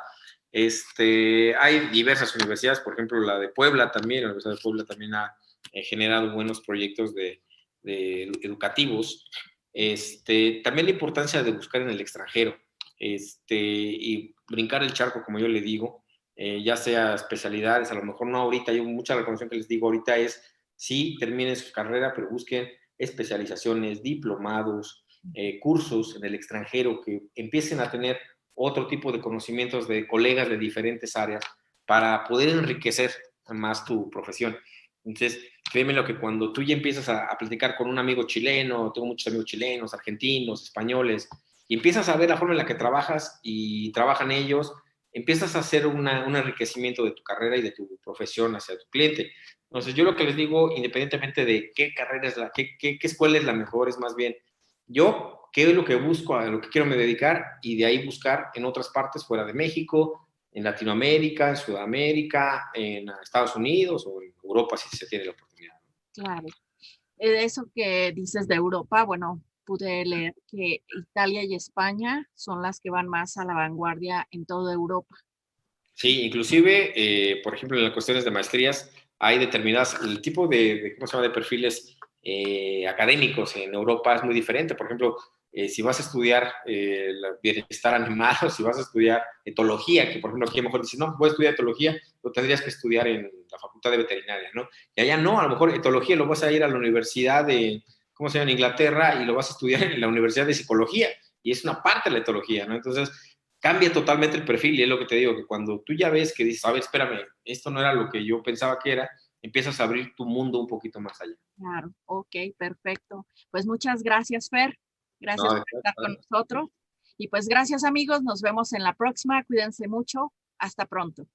Hay diversas universidades, por ejemplo, la de Puebla también, la Universidad de Puebla también ha generado buenos proyectos de educativos. También la importancia de buscar en el extranjero y brincar el charco, como yo le digo, ya sea especialidades, a lo mejor no ahorita, yo mucha recomendación que les digo ahorita es, sí, terminen su carrera, pero busquen especializaciones, diplomados, cursos en el extranjero, que empiecen a tener otro tipo de conocimientos de colegas de diferentes áreas para poder enriquecer más tu profesión. Entonces, créeme lo que cuando tú ya empiezas a platicar con un amigo chileno, tengo muchos amigos chilenos, argentinos, españoles, y empiezas a ver la forma en la que trabajas y trabajan ellos, empiezas a hacer un enriquecimiento de tu carrera y de tu profesión hacia tu cliente. Entonces, yo lo que les digo, independientemente de qué carrera es qué escuela es la mejor, es más bien, yo, qué es lo que busco, a lo que quiero me dedicar, y de ahí buscar en otras partes fuera de México, en Latinoamérica, en Sudamérica, en Estados Unidos o en Europa, si se tiene la oportunidad. Claro. Eso que dices de Europa, bueno, pude leer que Italia y España son las que van más a la vanguardia en toda Europa. Sí, inclusive, por ejemplo, en las cuestiones de maestrías hay determinadas, el tipo ¿cómo se llama?, de perfiles académicos en Europa es muy diferente. Por ejemplo, si vas a estudiar bienestar animal, o si vas a estudiar etología, que por ejemplo aquí a lo mejor dices, no, voy a estudiar etología, lo tendrías que estudiar en la Facultad de Veterinaria, ¿no? Y allá no, a lo mejor etología lo vas a ir a la Universidad de, ¿cómo se llama?, en Inglaterra, y lo vas a estudiar en la Universidad de Psicología, y es una parte de la etología, ¿no? Entonces, cambia totalmente el perfil, y es lo que te digo, que cuando tú ya ves que dices, a ver, espérame, esto no era lo que yo pensaba que era, empiezas a abrir tu mundo un poquito más allá. Claro, ok, perfecto. Pues muchas gracias, Fer. Gracias No, por estar con nosotros. Y pues gracias, amigos. Nos vemos en la próxima. Cuídense mucho. Hasta pronto.